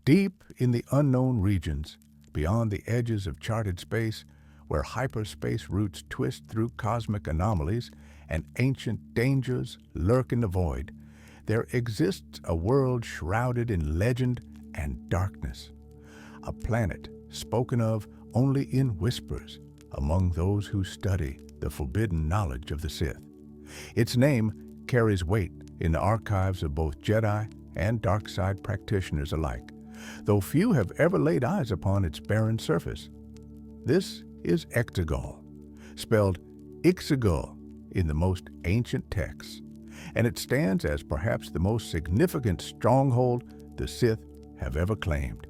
Deep in the unknown regions, beyond the edges of charted space, where hyperspace routes twist through cosmic anomalies and ancient dangers lurk in the void, there exists a world shrouded in legend and darkness. A planet spoken of only in whispers among those who study the forbidden knowledge of the Sith. Its name carries weight in the archives of both Jedi and dark side practitioners alike, though few have ever laid eyes upon its barren surface. This is Exegol, spelled EXOGOL in the most ancient texts, and it stands as perhaps the most significant stronghold the Sith have ever claimed.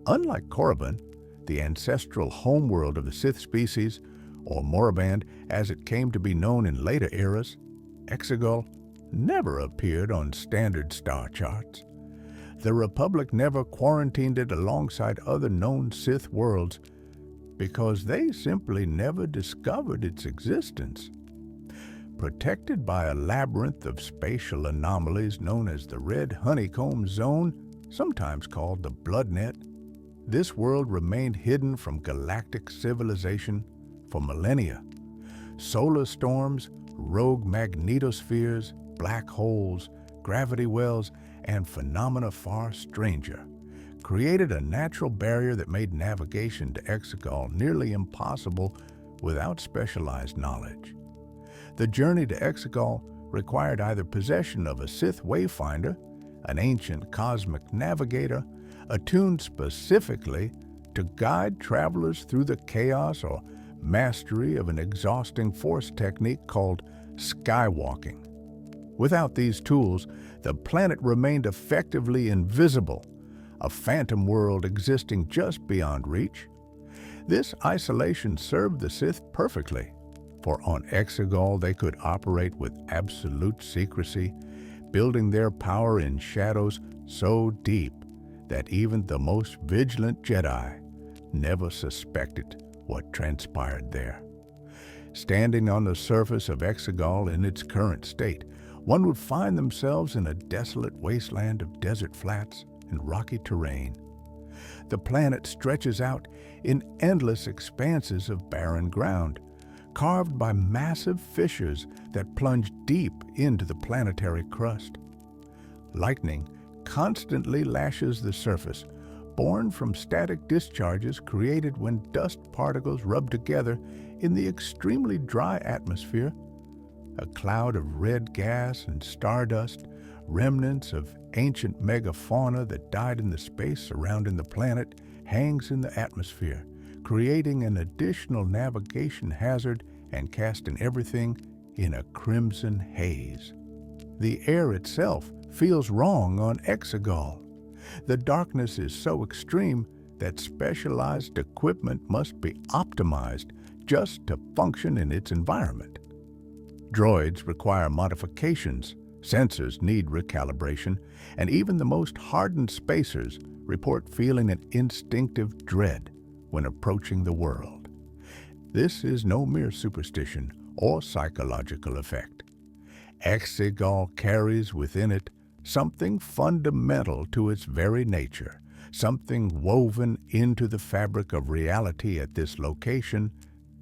Unlike Korriban, the ancestral homeworld of the Sith species, or Moraband as it came to be known in later eras, Exegol never appeared on standard star charts. The Republic never quarantined it alongside other known Sith worlds because they simply never discovered its existence. Protected by a labyrinth of spatial anomalies known as the Red Honeycomb Zone, sometimes called the Blood Net, this world remained hidden from galactic civilization for millennia. Solar storms, rogue magnetospheres, black holes, gravity wells, and phenomena far stranger created a natural barrier that made navigation to Exegol nearly impossible without specialized knowledge. The journey to Exegol required either possession of a Sith wayfinder, an ancient cosmic navigator, attuned specifically to guide travelers through the chaos, or mastery of an exhausting force technique called skywalking. Without these tools, the planet remained effectively invisible, a phantom world existing just beyond reach. This isolation served the Sith perfectly, for on Exegol they could operate with absolute secrecy, building their power in shadows so deep that even the most vigilant Jedi never suspected what transpired there. Standing on the surface of Exegol in its current state, one would find themselves in a desolate wasteland of desert flats and rocky terrain. The planet stretches out in endless expanses of barren ground, carved by massive fissures that plunge deep into the planetary crust. Lightning constantly lashes the surface, born from static discharges created when dust particles rub together in the extremely dry atmosphere. A cloud of red gas and stardust, remnants of ancient megafauna that died in the space surrounding the planet, hangs in the atmosphere, creating an additional navigation hazard and casting everything in a crimson haze. The air itself feels wrong on Exegol. The darkness is so extreme that specialized equipment must be optimized just to function in its environment. Droids require modifications, sensors need recalibration, and even the most hardened spacers report feeling an instinctive dread when approaching the world. This is no mere superstition or psychological effect. Exegol carries within it something fundamental to its very nature, something woven into the fabric of reality at this location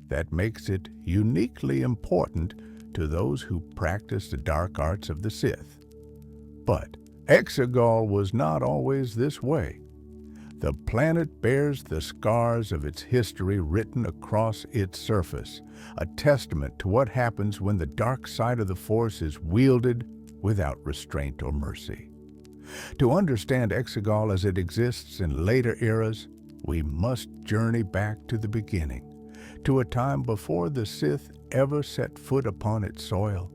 that makes it uniquely important to those who practice the dark arts of the Sith. But Exegol was not always this way. The planet bears the scars of its history written across its surface, a testament to what happens when the dark side of the Force is wielded without restraint or mercy. To understand Exegol as it exists in later eras, we must journey back to the beginning, to a time before the Sith ever set foot upon its soil,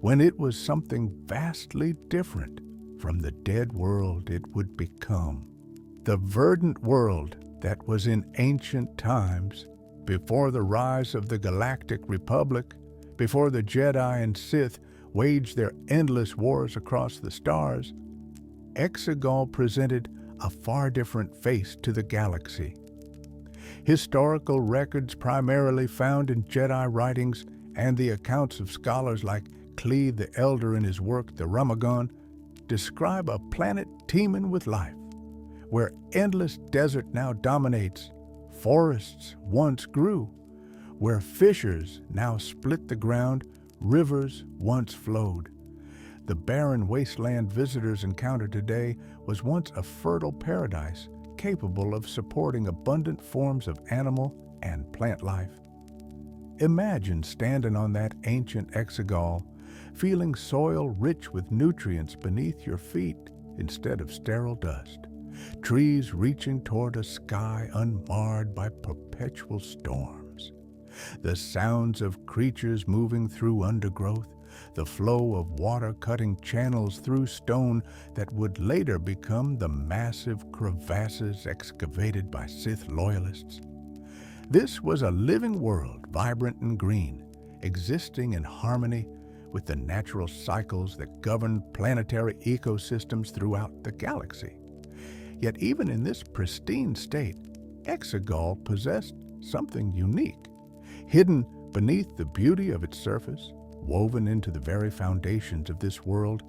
when it was something vastly different from the dead world it would become. The verdant world that was in ancient times, before the rise of the Galactic Republic, before the Jedi and Sith waged their endless wars across the stars, Exegol presented a far different face to the galaxy. Historical records primarily found in Jedi writings and the accounts of scholars like Cleve the Elder in his work The Ramagon describe a planet teeming with life, where endless desert now dominates, forests once grew, where fissures now split the ground, rivers once flowed. The barren wasteland visitors encounter today was once a fertile paradise capable of supporting abundant forms of animal and plant life. Imagine standing on that ancient Exegol, feeling soil rich with nutrients beneath your feet instead of sterile dust, trees reaching toward a sky unmarred by perpetual storms, the sounds of creatures moving through undergrowth, the flow of water cutting channels through stone that would later become the massive crevasses excavated by Sith loyalists. This was a living world, vibrant and green, existing in harmony with the natural cycles that govern planetary ecosystems throughout the galaxy. Yet even in this pristine state, Exegol possessed something unique. Hidden beneath the beauty of its surface, woven into the very foundations of this world,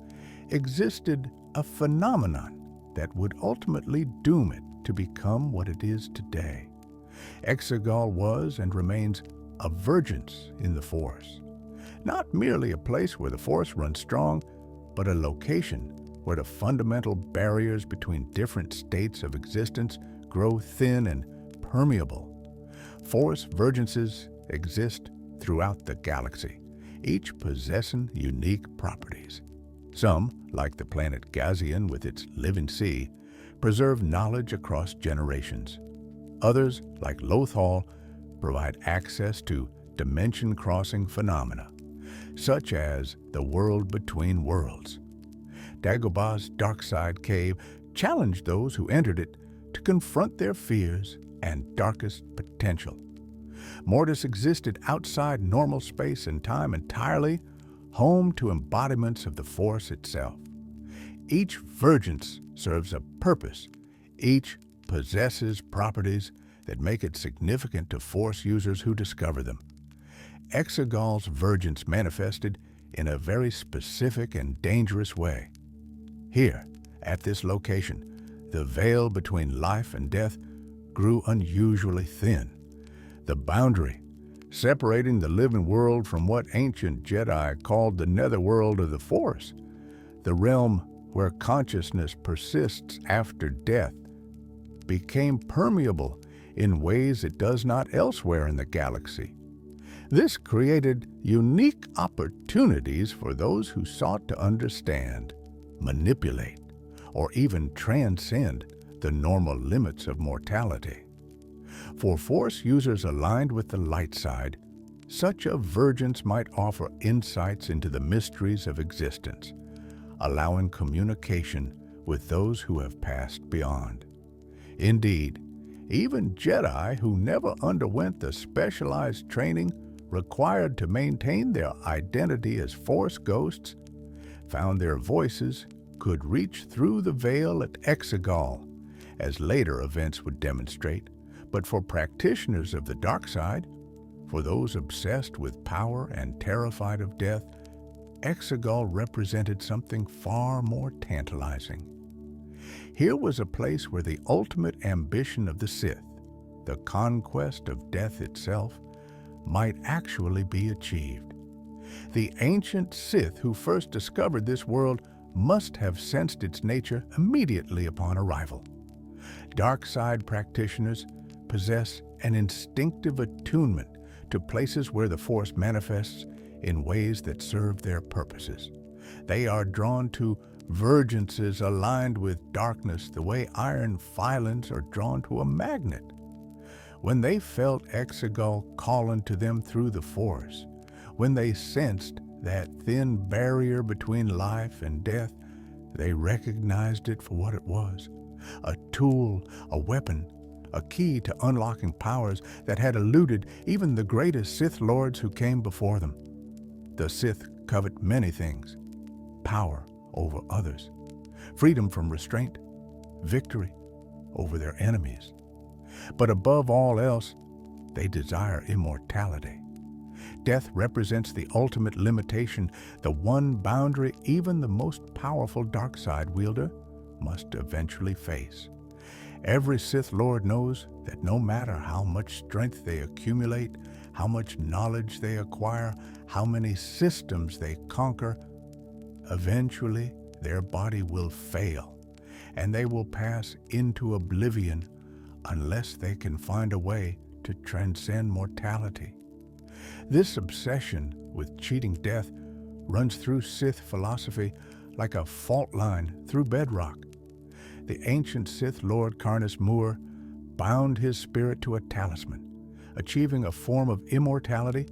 existed a phenomenon that would ultimately doom it to become what it is today. Exegol was and remains a vergence in the Force. Not merely a place where the Force runs strong, but a location where the fundamental barriers between different states of existence grow thin and permeable. Force vergences exist throughout the galaxy, each possessing unique properties. Some, like the planet Gazian with its living sea, preserve knowledge across generations. Others, like Lothal, provide access to dimension-crossing phenomena, such as the world between worlds. Dagobah's dark-side cave challenged those who entered it to confront their fears and darkest potential. Mortis existed outside normal space and time entirely, home to embodiments of the Force itself. Each vergence serves a purpose. Each possesses properties that make it significant to Force users who discover them. Exegol's vergence manifested in a very specific and dangerous way. Here, at this location, the veil between life and death grew unusually thin. The boundary, separating the living world from what ancient Jedi called the netherworld of the Force, the realm where consciousness persists after death, became permeable in ways it does not elsewhere in the galaxy. This created unique opportunities for those who sought to understand, manipulate, or even transcend the normal limits of mortality. For Force users aligned with the light side, such a vergence might offer insights into the mysteries of existence, allowing communication with those who have passed beyond. Indeed, even Jedi who never underwent the specialized training required to maintain their identity as Force ghosts found their voices could reach through the veil at Exegol, as later events would demonstrate. But for practitioners of the dark side, for those obsessed with power and terrified of death, Exegol represented something far more tantalizing. Here was a place where the ultimate ambition of the Sith, the conquest of death itself, might actually be achieved. The ancient Sith who first discovered this world must have sensed its nature immediately upon arrival. Dark side practitioners possess an instinctive attunement to places where the Force manifests in ways that serve their purposes. They are drawn to vergences aligned with darkness the way iron filings are drawn to a magnet. When they felt Exegol calling to them through the Force, when they sensed that thin barrier between life and death, they recognized it for what it was: a tool, a weapon, a key to unlocking powers that had eluded even the greatest Sith Lords who came before them. The Sith covet many things: power over others, freedom from restraint, victory over their enemies. But above all else, they desire immortality. Death represents the ultimate limitation, the one boundary even the most powerful dark side wielder must eventually face. Every Sith Lord knows that no matter how much strength they accumulate, how much knowledge they acquire, how many systems they conquer, eventually their body will fail, and they will pass into oblivion unless they can find a way to transcend mortality. This obsession with cheating death runs through Sith philosophy like a fault line through bedrock. The ancient Sith Lord Carnus Moore bound his spirit to a talisman, achieving a form of immortality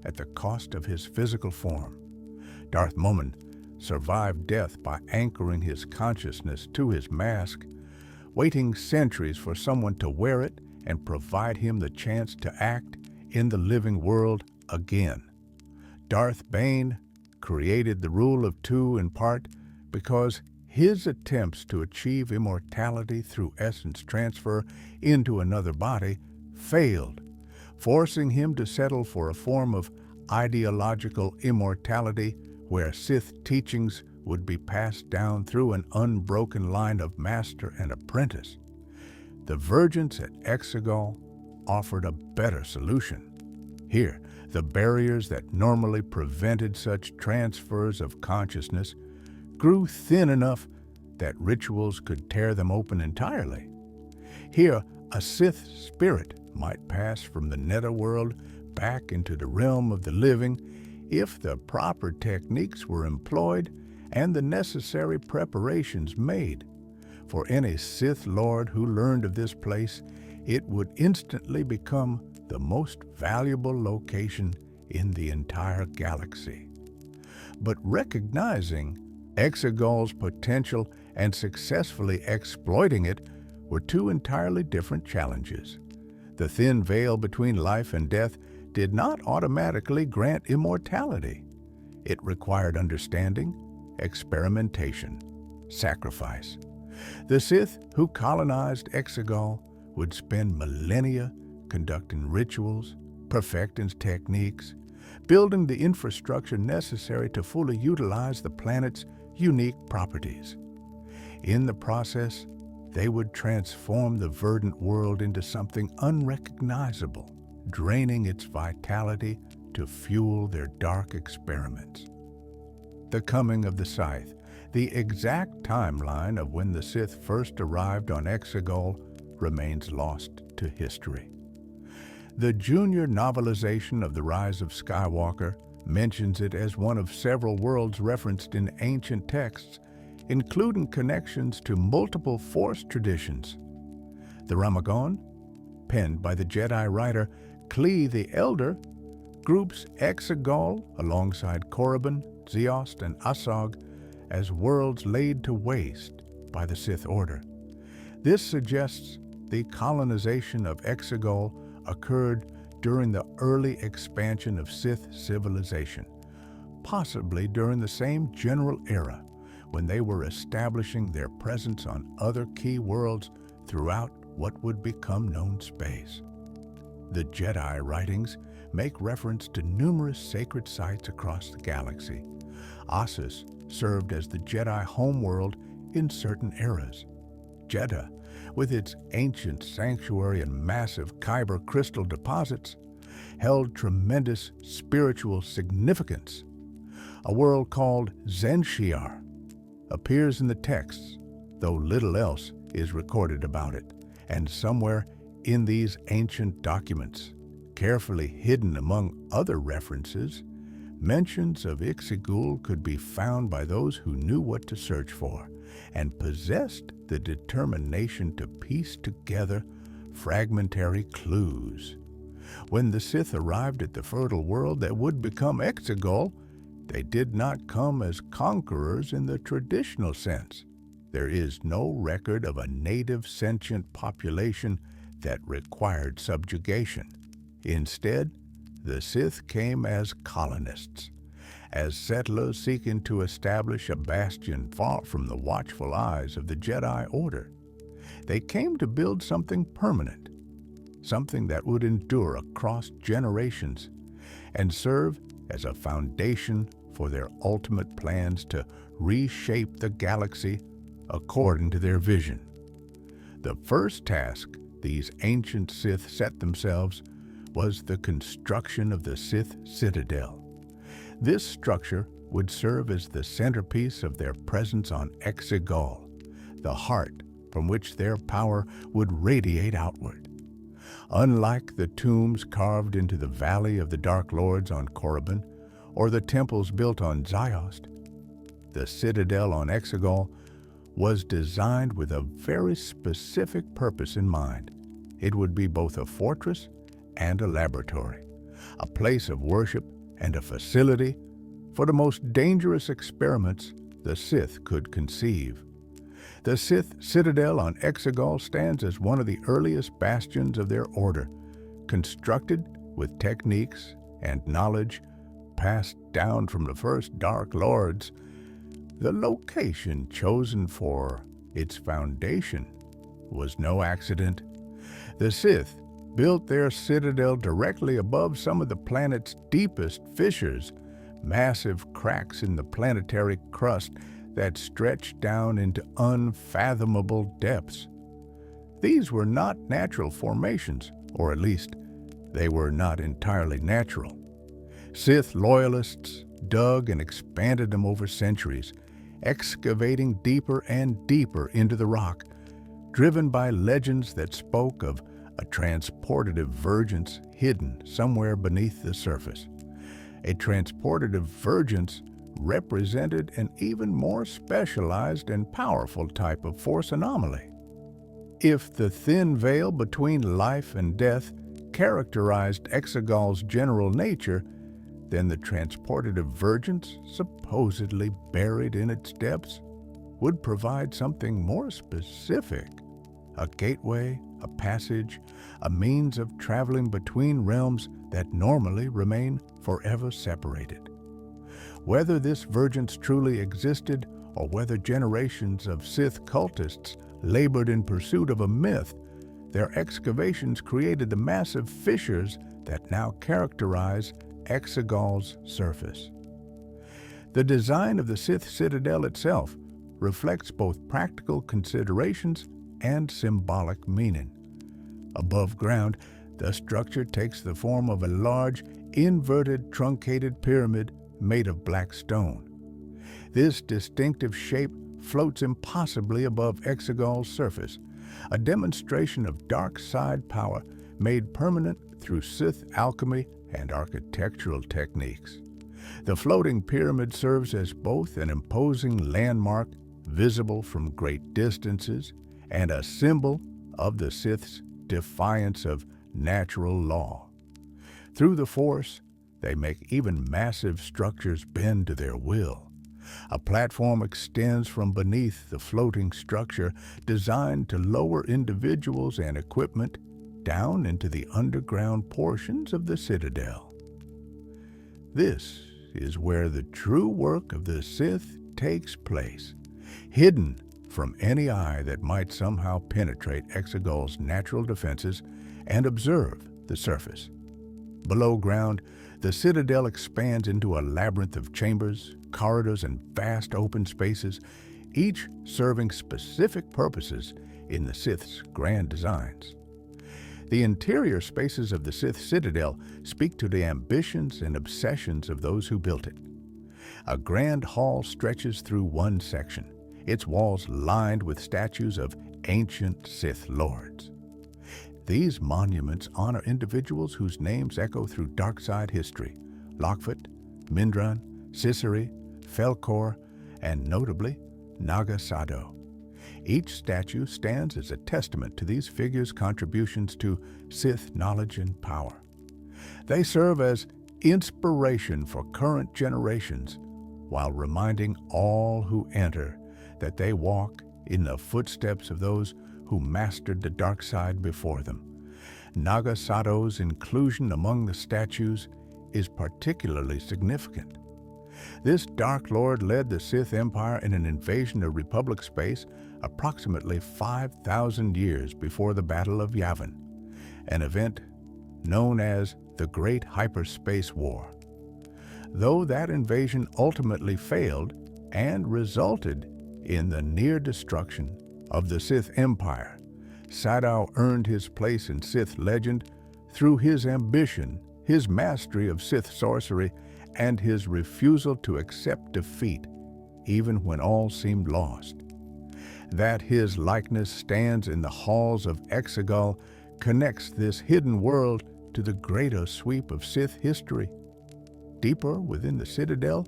at the cost of his physical form. Darth Momin survived death by anchoring his consciousness to his mask, waiting centuries for someone to wear it and provide him the chance to act in the living world again. Darth Bane created the rule of two in part because his attempts to achieve immortality through essence transfer into another body failed, forcing him to settle for a form of ideological immortality where Sith teachings would be passed down through an unbroken line of master and apprentice. The Virgins at EXOGOL offered a better solution. Here, the barriers that normally prevented such transfers of consciousness grew thin enough that rituals could tear them open entirely. Here, a Sith spirit might pass from the netherworld back into the realm of the living if the proper techniques were employed and the necessary preparations made. For any Sith Lord who learned of this place, it would instantly become the most valuable location in the entire galaxy. But recognizing EXOGOL's potential and successfully exploiting it were two entirely different challenges. The thin veil between life and death did not automatically grant immortality. It required understanding, experimentation, sacrifice. The Sith who colonized EXOGOL would spend millennia conducting rituals, perfecting techniques, building the infrastructure necessary to fully utilize the planet's unique properties. In the process, they would transform the verdant world into something unrecognizable, draining its vitality to fuel their dark experiments. The coming of the Scythe, the exact timeline of when the Sith first arrived on EXOGOL, remains lost to history. The junior novelization of The Rise of Skywalker mentions it as one of several worlds referenced in ancient texts, including connections to multiple Force traditions. The Ramagon, penned by the Jedi writer Klee the Elder, groups EXOGOL alongside Korriban, Zeost, and Asog as worlds laid to waste by the Sith Order. This suggests the colonization of EXOGOL occurred during the early expansion of Sith civilization, possibly during the same general era when they were establishing their presence on other key worlds throughout what would become known space. The Jedi writings make reference to numerous sacred sites across the galaxy. Ossus served as the Jedi homeworld in certain eras. Jedha, with its ancient sanctuary and massive kyber crystal deposits, held tremendous spiritual significance. A world called Zenshiar appears in the texts, though little else is recorded about it, and somewhere in these ancient documents, carefully hidden among other references, mentions of EXOGOL could be found by those who knew what to search for and possessed the determination to piece together fragmentary clues. When the Sith arrived at the fertile world that would become EXOGOL, they did not come as conquerors in the traditional sense. There is no record of a native sentient population that required subjugation. Instead, the Sith came as colonists, as settlers seeking to establish a bastion far from the watchful eyes of the Jedi Order. They came to build something permanent, something that would endure across generations and serve as a foundation for their ultimate plans to reshape the galaxy according to their vision. The first task these ancient Sith set themselves was the construction of the Sith Citadel. This structure would serve as the centerpiece of their presence on Exegol, the heart from which their power would radiate outward. Unlike the tombs carved into the Valley of the Dark Lords on Korriban, or the temples built on Ziost, the Citadel on Exegol was designed with a very specific purpose in mind. It would be both a fortress and a laboratory, a place of worship and a facility for the most dangerous experiments the Sith could conceive. The Sith Citadel on Exegol stands as one of the earliest bastions of their order, constructed with techniques and knowledge passed down from the first Dark Lords. The location chosen for its foundation was no accident. The Sith built their citadel directly above some of the planet's deepest fissures, massive cracks in the planetary crust that stretched down into unfathomable depths. These were not natural formations, or at least they were not entirely natural. Sith loyalists dug and expanded them over centuries, excavating deeper and deeper into the rock, driven by legends that spoke of a transportative vergence hidden somewhere beneath the surface. A transportative vergence represented an even more specialized and powerful type of force anomaly. If the thin veil between life and death characterized Exegol's general nature, then the transportative vergence, supposedly buried in its depths, would provide something more specific: a gateway, a passage, a means of traveling between realms that normally remain forever separated. Whether this vergence truly existed, or whether generations of Sith cultists labored in pursuit of a myth, their excavations created the massive fissures that now characterize Exegol's surface. The design of the Sith Citadel itself reflects both practical considerations and symbolic meaning. Above ground, the structure takes the form of a large, inverted, truncated pyramid made of black stone. This distinctive shape floats impossibly above Exegol's surface, a demonstration of dark side power made permanent through Sith alchemy and architectural techniques. The floating pyramid serves as both an imposing landmark visible from great distances and a symbol of the Sith's defiance of natural law. Through the Force, they make even massive structures bend to their will. A platform extends from beneath the floating structure, designed to lower individuals and equipment down into the underground portions of the Citadel. This is where the true work of the Sith takes place, hidden from any eye that might somehow penetrate Exegol's natural defenses and observe the surface. Below ground, the Citadel expands into a labyrinth of chambers, corridors, and vast open spaces, each serving specific purposes in the Sith's grand designs. The interior spaces of the Sith Citadel speak to the ambitions and obsessions of those who built it. A grand hall stretches through one section, its walls lined with statues of ancient Sith lords. These monuments honor individuals whose names echo through dark side history: Lockfoot, Mindran, Siseri, Felkor, and notably, Naga Sado. Each statue stands as a testament to these figures' contributions to Sith knowledge and power. They serve as inspiration for current generations, while reminding all who enter that they walk in the footsteps of those who mastered the dark side before them. Naga Sado's inclusion among the statues is particularly significant. This Dark Lord led the Sith Empire in an invasion of Republic space approximately 5,000 years before the Battle of Yavin, an event known as the Great Hyperspace War. Though that invasion ultimately failed and resulted in the near destruction of the Sith Empire, Saidao earned his place in Sith legend through his ambition, his mastery of Sith sorcery, and his refusal to accept defeat, even when all seemed lost. That his likeness stands in the halls of Exegol connects this hidden world to the greater sweep of Sith history. Deeper within the Citadel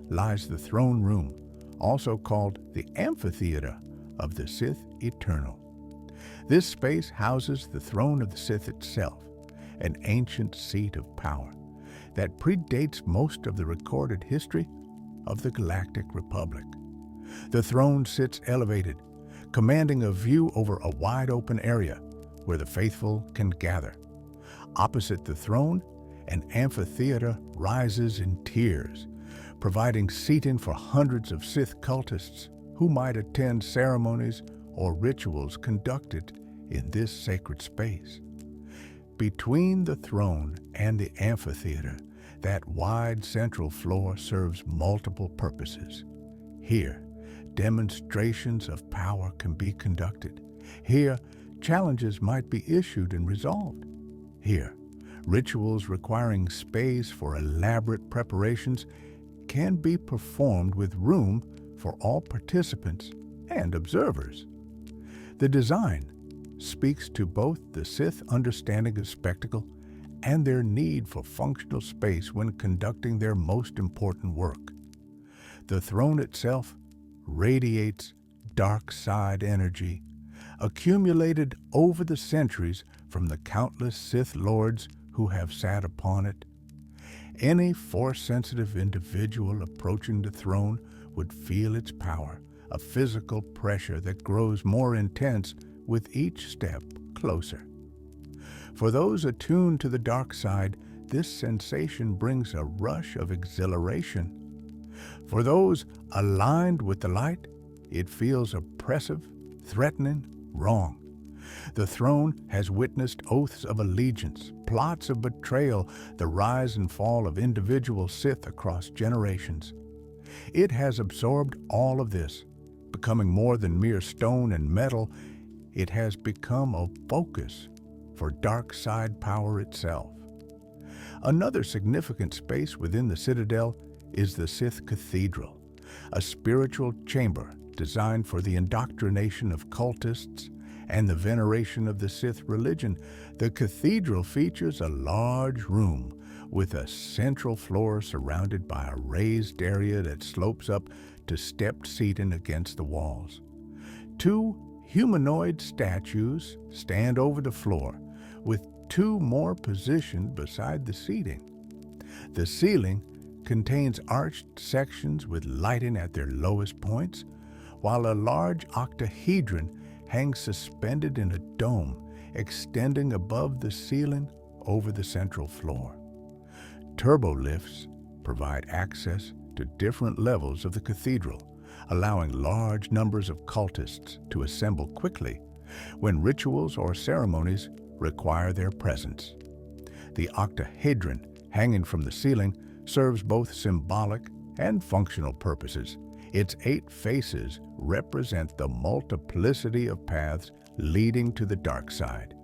lies the throne room, also called the amphitheater of the Sith Eternal. This space houses the throne of the Sith itself, an ancient seat of power that predates most of the recorded history of the Galactic Republic. The throne sits elevated, commanding a view over a wide-open area where the faithful can gather. Opposite the throne, an amphitheater rises in tiers, providing seating for hundreds of Sith cultists who might attend ceremonies or rituals conducted in this sacred space. Between the throne and the amphitheater, that wide central floor serves multiple purposes. Here, demonstrations of power can be conducted. Here, challenges might be issued and resolved. Here, rituals requiring space for elaborate preparations can be performed with room for all participants and observers. The design speaks to both the Sith understanding of spectacle and their need for functional space when conducting their most important work. The throne itself radiates dark side energy, accumulated over the centuries from the countless Sith lords who have sat upon it. Any Force-sensitive individual approaching the throne would feel its power, a physical pressure that grows more intense with each step closer. For those attuned to the dark side, this sensation brings a rush of exhilaration. For those aligned with the light, it feels oppressive, threatening, wrong. The throne has witnessed oaths of allegiance, plots of betrayal, the rise and fall of individual Sith across generations. It has absorbed all of this, becoming more than mere stone and metal. It has become a focus for dark side power itself. Another significant space within the Citadel is the Sith Cathedral, a spiritual chamber designed for the indoctrination of cultists and the veneration of the Sith religion. The cathedral features a large room with a central floor surrounded by a raised area that slopes up to stepped seating against the walls. Two humanoid statues stand over the floor, with two more positioned beside the seating. The ceiling contains arched sections with lighting at their lowest points, while a large octahedron hangs suspended in a dome extending above the ceiling over the central floor. Turbolifts provide access to different levels of the cathedral, allowing large numbers of cultists to assemble quickly when rituals or ceremonies require their presence. The octahedron hanging from the ceiling serves both symbolic and functional purposes. Its 8 faces represent the multiplicity of paths leading to the dark side,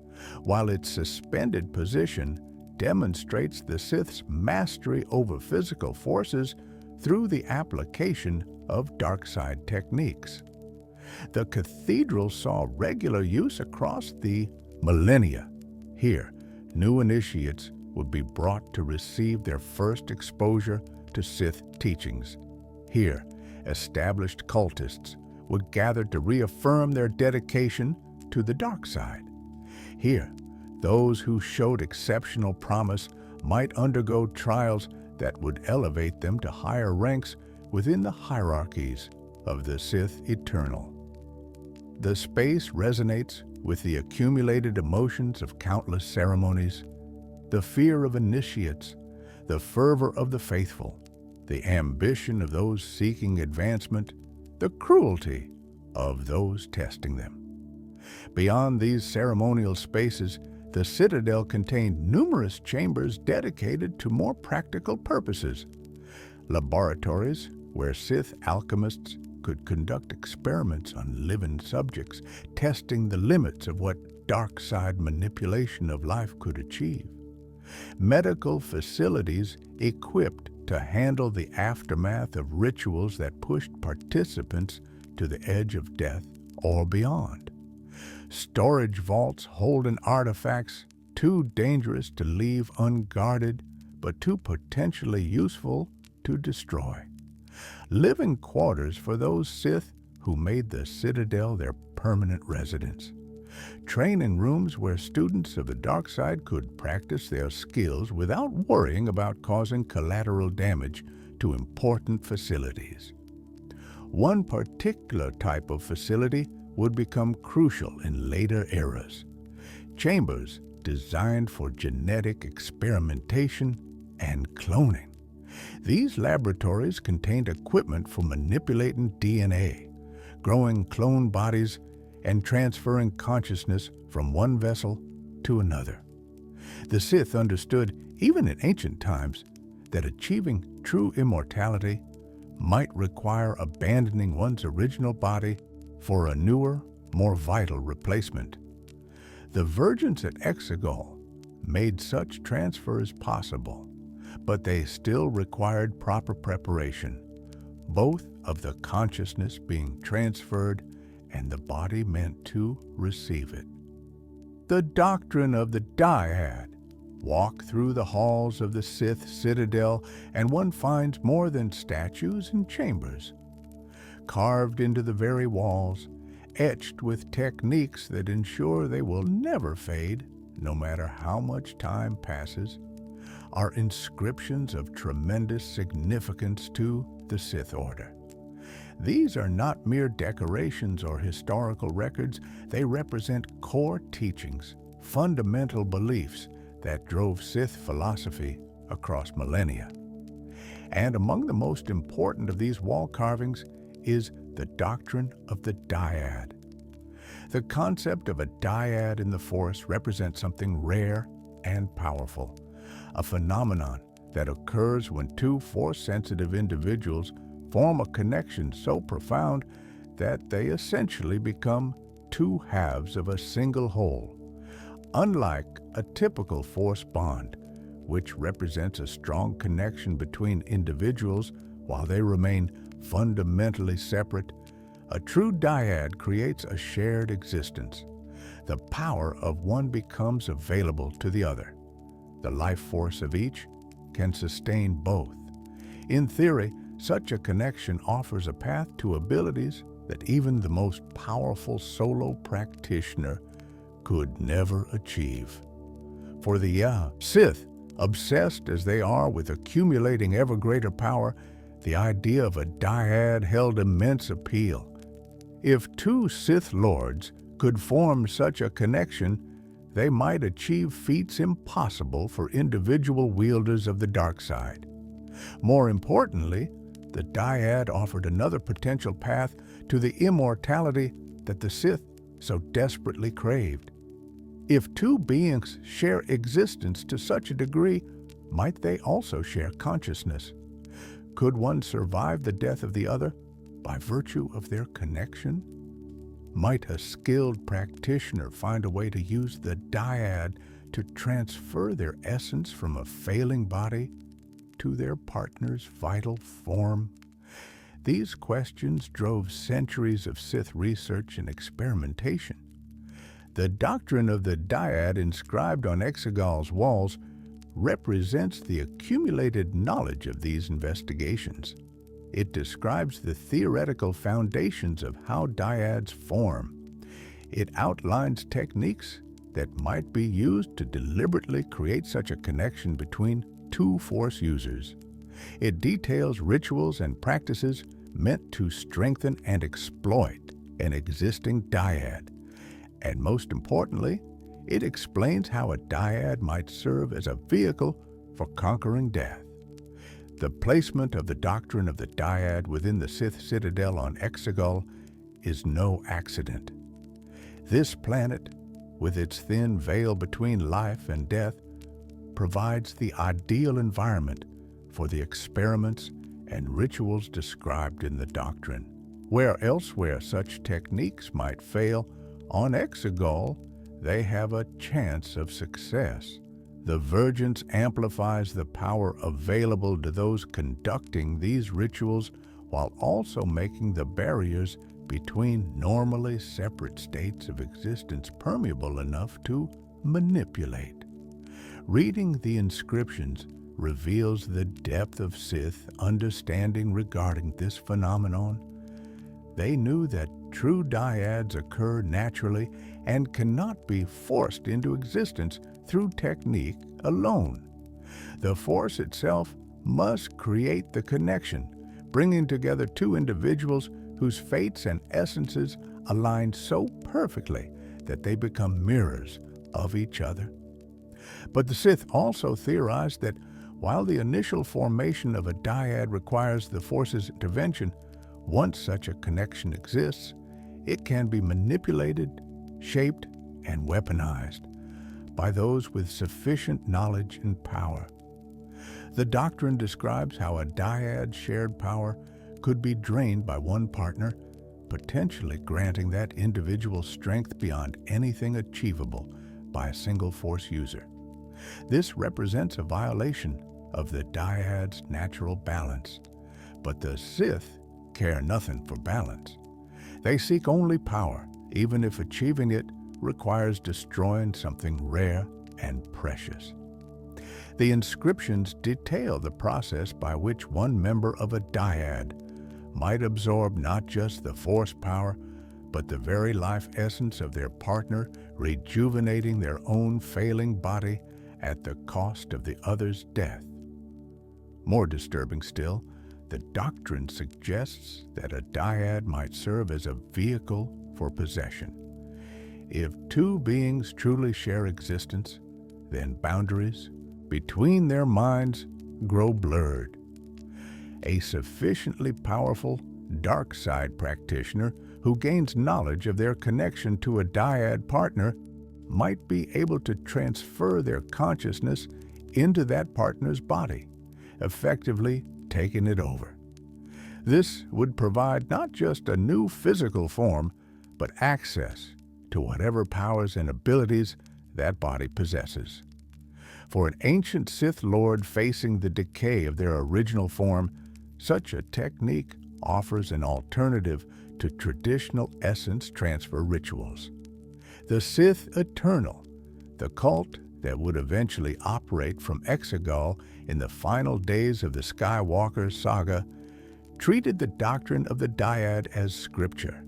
while its suspended position demonstrates the Sith's mastery over physical forces through the application of dark side techniques. The cathedral saw regular use across the millennia. Here, new initiates would be brought to receive their first exposure to Sith teachings. Here, established cultists would gather to reaffirm their dedication to the dark side. Here, those who showed exceptional promise might undergo trials that would elevate them to higher ranks within the hierarchies of the Sith Eternal. The space resonates with the accumulated emotions of countless ceremonies, the fear of initiates, the fervor of the faithful, the ambition of those seeking advancement, the cruelty of those testing them. Beyond these ceremonial spaces, the Citadel contained numerous chambers dedicated to more practical purposes. Laboratories where Sith alchemists could conduct experiments on living subjects, testing the limits of what dark side manipulation of life could achieve. Medical facilities equipped to handle the aftermath of rituals that pushed participants to the edge of death or beyond. Storage vaults holding artifacts too dangerous to leave unguarded, but too potentially useful to destroy. Living quarters for those Sith who made the Citadel their permanent residence. Training rooms where students of the dark side could practice their skills without worrying about causing collateral damage to important facilities. One particular type of facility would become crucial in later eras. Chambers designed for genetic experimentation and cloning. These laboratories contained equipment for manipulating DNA, growing clone bodies, and transferring consciousness from one vessel to another. The Sith understood, even in ancient times, that achieving true immortality might require abandoning one's original body for a newer, more vital replacement. The virgins at EXOGOL made such transfers possible, but they still required proper preparation, both of the consciousness being transferred and the body meant to receive it. The doctrine of the dyad. Walk through the halls of the Sith Citadel and one finds more than statues and chambers. Carved into the very walls, etched with techniques that ensure they will never fade, no matter how much time passes, are inscriptions of tremendous significance to the Sith Order. These are not mere decorations or historical records. They represent core teachings, fundamental beliefs that drove Sith philosophy across millennia. And among the most important of these wall carvings is the doctrine of the dyad. The concept of a dyad in the Force represents something rare and powerful, a phenomenon that occurs when two Force-sensitive individuals form a connection so profound that they essentially become two halves of a single whole. Unlike a typical Force bond, which represents a strong connection between individuals while they remain fundamentally separate, a true dyad creates a shared existence. The power of one becomes available to the other. The life force of each can sustain both. In theory, such a connection offers a path to abilities that even the most powerful solo practitioner could never achieve. For the Sith, obsessed as they are with accumulating ever greater power, the idea of a dyad held immense appeal. If two Sith Lords could form such a connection, they might achieve feats impossible for individual wielders of the dark side. More importantly, the dyad offered another potential path to the immortality that the Sith so desperately craved. If two beings share existence to such a degree, might they also share consciousness? Could one survive the death of the other by virtue of their connection? Might a skilled practitioner find a way to use the dyad to transfer their essence from a failing body to their partner's vital form? These questions drove centuries of Sith research and experimentation. The doctrine of the dyad inscribed on EXOGOL's walls represents the accumulated knowledge of these investigations. It describes the theoretical foundations of how dyads form. It outlines techniques that might be used to deliberately create such a connection between two Force users. It details rituals and practices meant to strengthen and exploit an existing dyad. And most importantly, it explains how a dyad might serve as a vehicle for conquering death. The placement of the doctrine of the dyad within the Sith Citadel on EXOGOL is no accident. This planet, with its thin veil between life and death, provides the ideal environment for the experiments and rituals described in the doctrine. Where elsewhere such techniques might fail, on EXOGOL they have a chance of success. The Vergence amplifies the power available to those conducting these rituals while also making the barriers between normally separate states of existence permeable enough to manipulate. Reading the inscriptions reveals the depth of Sith understanding regarding this phenomenon. They knew that true dyads occur naturally and cannot be forced into existence through technique alone. The Force itself must create the connection, bringing together two individuals whose fates and essences align so perfectly that they become mirrors of each other. But the Sith also theorized that while the initial formation of a dyad requires the Force's intervention, once such a connection exists, it can be manipulated, shaped, and weaponized by those with sufficient knowledge and power. The doctrine describes how a dyad's shared power could be drained by one partner, potentially granting that individual strength beyond anything achievable by a single Force user. This represents a violation of the dyad's natural balance, but the Sith care nothing for balance. They seek only power, even if achieving it requires destroying something rare and precious. The inscriptions detail the process by which one member of a dyad might absorb not just the Force power, but the very life essence of their partner, rejuvenating their own failing body at the cost of the other's death. More disturbing still, the doctrine suggests that a dyad might serve as a vehicle for possession. If two beings truly share existence, then boundaries between their minds grow blurred. A sufficiently powerful dark side practitioner who gains knowledge of their connection to a dyad partner might be able to transfer their consciousness into that partner's body, effectively taking it over. This would provide not just a new physical form, but access to whatever powers and abilities that body possesses. For an ancient Sith Lord facing the decay of their original form, such a technique offers an alternative to traditional essence transfer rituals. The Sith Eternal, the cult that would eventually operate from EXOGOL in the final days of the Skywalker saga, treated the doctrine of the dyad as scripture.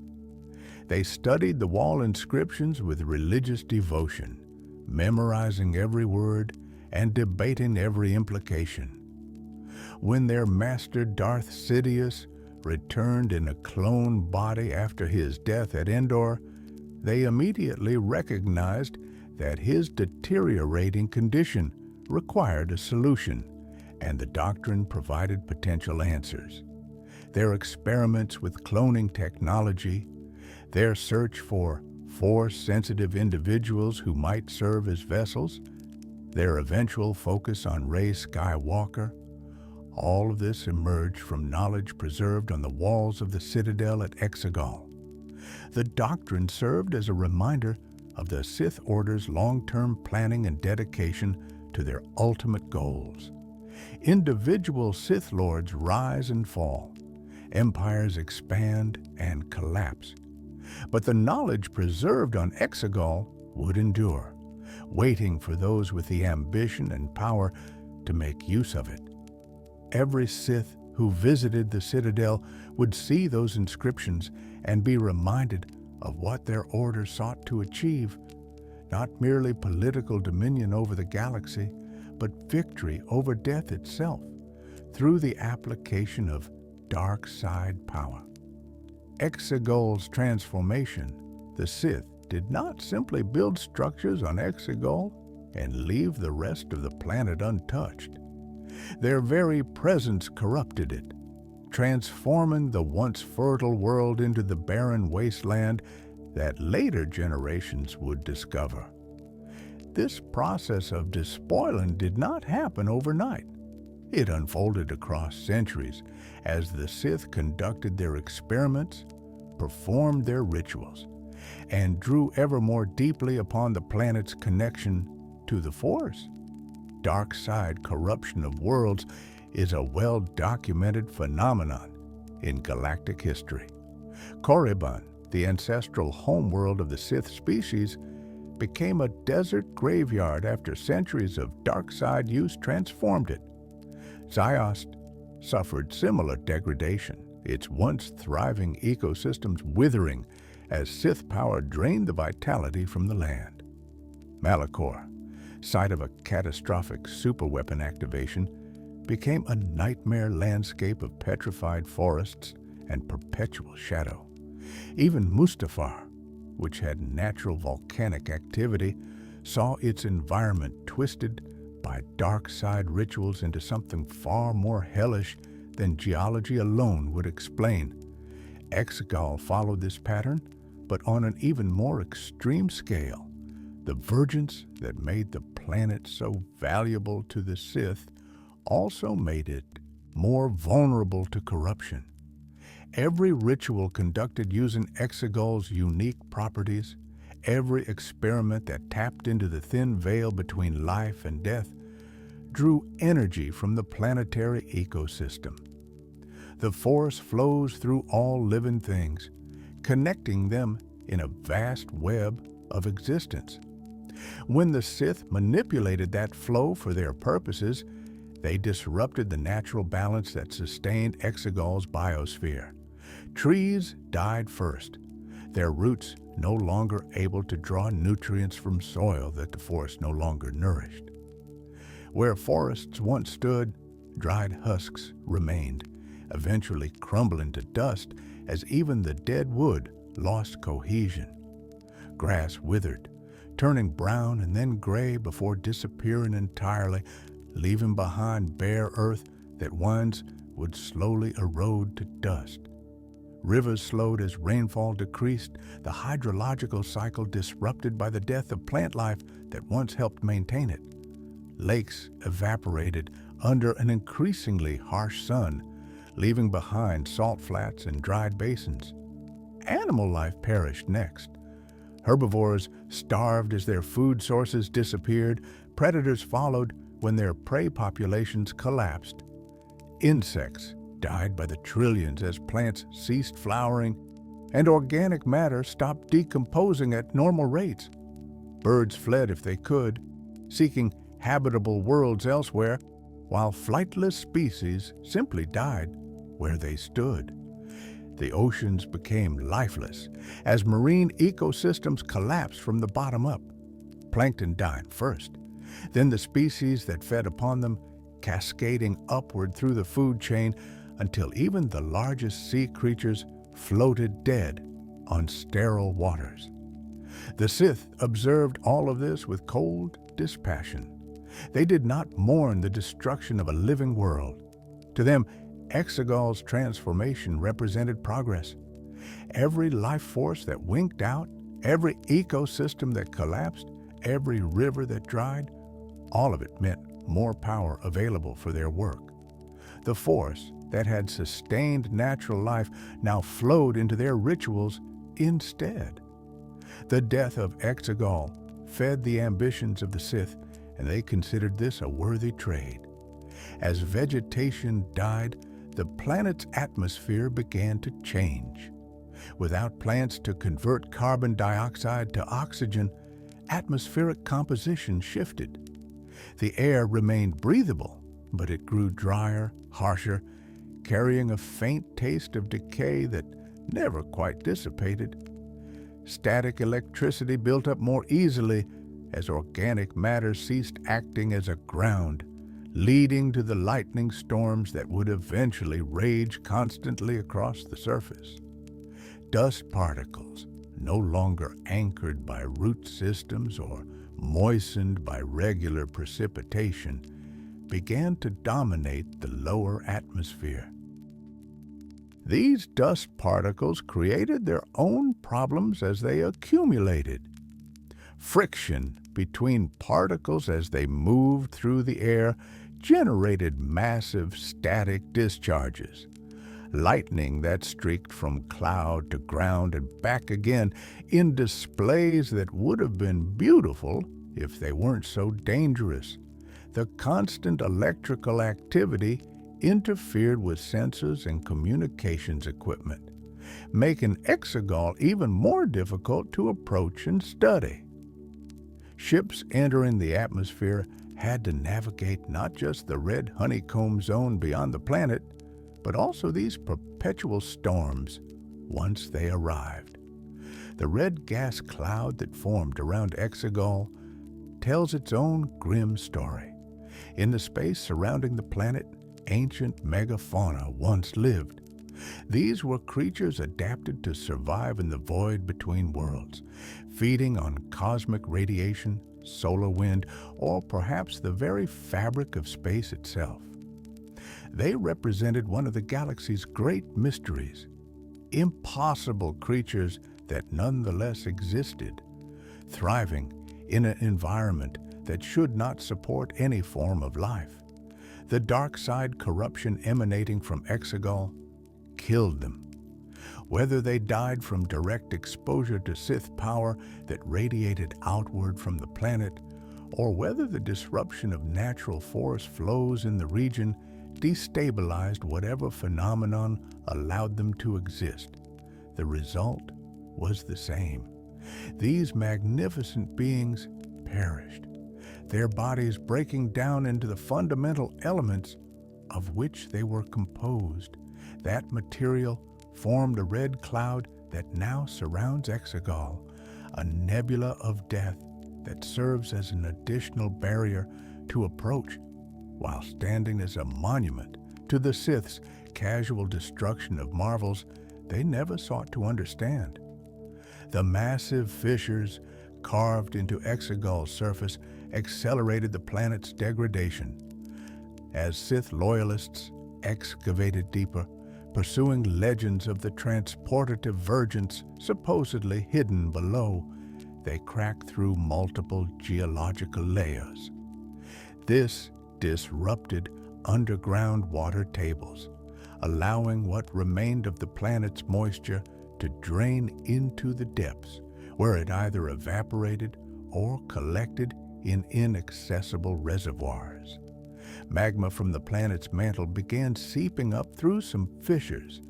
They studied the wall inscriptions with religious devotion, memorizing every word and debating every implication. When their master Darth Sidious returned in a clone body after his death at Endor, they immediately recognized that his deteriorating condition required a solution, and the doctrine provided potential answers. Their experiments with cloning technology, their search for Force-sensitive individuals who might serve as vessels, their eventual focus on Rey Skywalker, all of this emerged from knowledge preserved on the walls of the Citadel at EXOGOL. The doctrine served as a reminder of the Sith Order's long-term planning and dedication to their ultimate goals. Individual Sith Lords rise and fall, empires expand and collapse, but the knowledge preserved on EXOGOL would endure, waiting for those with the ambition and power to make use of it. Every Sith who visited the Citadel would see those inscriptions and be reminded of what their order sought to achieve, not merely political dominion over the galaxy, but victory over death itself, through the application of dark side power. EXOGOL's transformation, the Sith did not simply build structures on EXOGOL and leave the rest of the planet untouched. Their very presence corrupted it, transforming the once fertile world into the barren wasteland that later generations would discover. This process of despoiling did not happen overnight. It unfolded across centuries as the Sith conducted their experiments, performed their rituals, and drew ever more deeply upon the planet's connection to the Force. Dark side corruption of worlds is a well-documented phenomenon in galactic history. Korriban, the ancestral homeworld of the Sith species, became a desert graveyard after centuries of dark side use transformed it. Ziost suffered similar degradation, its once thriving ecosystems withering as Sith power drained the vitality from the land. Malachor, site of a catastrophic superweapon activation, became a nightmare landscape of petrified forests and perpetual shadow. Even Mustafar, which had natural volcanic activity, saw its environment twisted by dark side rituals into something far more hellish than geology alone would explain. EXOGOL followed this pattern, but on an even more extreme scale. The vergence that made the planet so valuable to the Sith also made it more vulnerable to corruption. Every ritual conducted using EXOGOL's unique properties, every experiment that tapped into the thin veil between life and death, drew energy from the planetary ecosystem. The Force flows through all living things, connecting them in a vast web of existence. When the Sith manipulated that flow for their purposes, they disrupted the natural balance that sustained EXOGOL's biosphere. Trees died first, their roots no longer able to draw nutrients from soil that the Force no longer nourished. Where forests once stood, dried husks remained, eventually crumbling to dust as even the dead wood lost cohesion. Grass withered, turning brown and then gray before disappearing entirely, leaving behind bare earth that once would slowly erode to dust. Rivers slowed as rainfall decreased, the hydrological cycle disrupted by the death of plant life that once helped maintain it. Lakes evaporated under an increasingly harsh sun, leaving behind salt flats and dried basins. Animal life perished next. Herbivores starved as their food sources disappeared, predators followed when their prey populations collapsed. Insects died by the trillions as plants ceased flowering, and organic matter stopped decomposing at normal rates. Birds fled if they could, seeking habitable worlds elsewhere, while flightless species simply died where they stood. The oceans became lifeless as marine ecosystems collapsed from the bottom up. Plankton died first, then the species that fed upon them, cascading upward through the food chain until even the largest sea creatures floated dead on sterile waters. The Sith observed all of this with cold dispassion. They did not mourn the destruction of a living world. To them, EXOGOL's transformation represented progress. Every life force that winked out, every ecosystem that collapsed, every river that dried, all of it meant more power available for their work. The Force that had sustained natural life now flowed into their rituals instead. The death of EXOGOL fed the ambitions of the Sith, and they considered this a worthy trade. As vegetation died, the planet's atmosphere began to change. Without plants to convert carbon dioxide to oxygen, atmospheric composition shifted. The air remained breathable, but it grew drier, harsher, carrying a faint taste of decay that never quite dissipated. Static electricity built up more easily as organic matter ceased acting as a ground, leading to the lightning storms that would eventually rage constantly across the surface. Dust particles, no longer anchored by root systems or moistened by regular precipitation, began to dominate the lower atmosphere. These dust particles created their own problems as they accumulated. Friction between particles as they moved through the air generated massive static discharges, lightning that streaked from cloud to ground and back again in displays that would have been beautiful if they weren't so dangerous. The constant electrical activity interfered with sensors and communications equipment, making EXOGOL even more difficult to approach and study. Ships entering the atmosphere had to navigate not just the red honeycomb zone beyond the planet, but also these perpetual storms once they arrived. The red gas cloud that formed around EXOGOL tells its own grim story. In the space surrounding the planet, ancient megafauna once lived. These were creatures adapted to survive in the void between worlds, feeding on cosmic radiation, solar wind, or perhaps the very fabric of space itself. They represented one of the galaxy's great mysteries, impossible creatures that nonetheless existed, thriving in an environment that should not support any form of life. The dark side corruption emanating from EXOGOL killed them. Whether they died from direct exposure to Sith power that radiated outward from the planet, or whether the disruption of natural force flows in the region destabilized whatever phenomenon allowed them to exist, the result was the same. These magnificent beings perished, their bodies breaking down into the fundamental elements of which they were composed. That material formed a red cloud that now surrounds EXOGOL, a nebula of death that serves as an additional barrier to approach, while standing as a monument to the Sith's casual destruction of marvels they never sought to understand. The massive fissures carved into EXOGOL's surface accelerated the planet's degradation. As Sith loyalists excavated deeper, pursuing legends of the transportative vergence supposedly hidden below, they cracked through multiple geological layers. This disrupted underground water tables, allowing what remained of the planet's moisture to drain into the depths, where it either evaporated or collected in inaccessible reservoirs. Magma from the planet's mantle began seeping up through some fissures,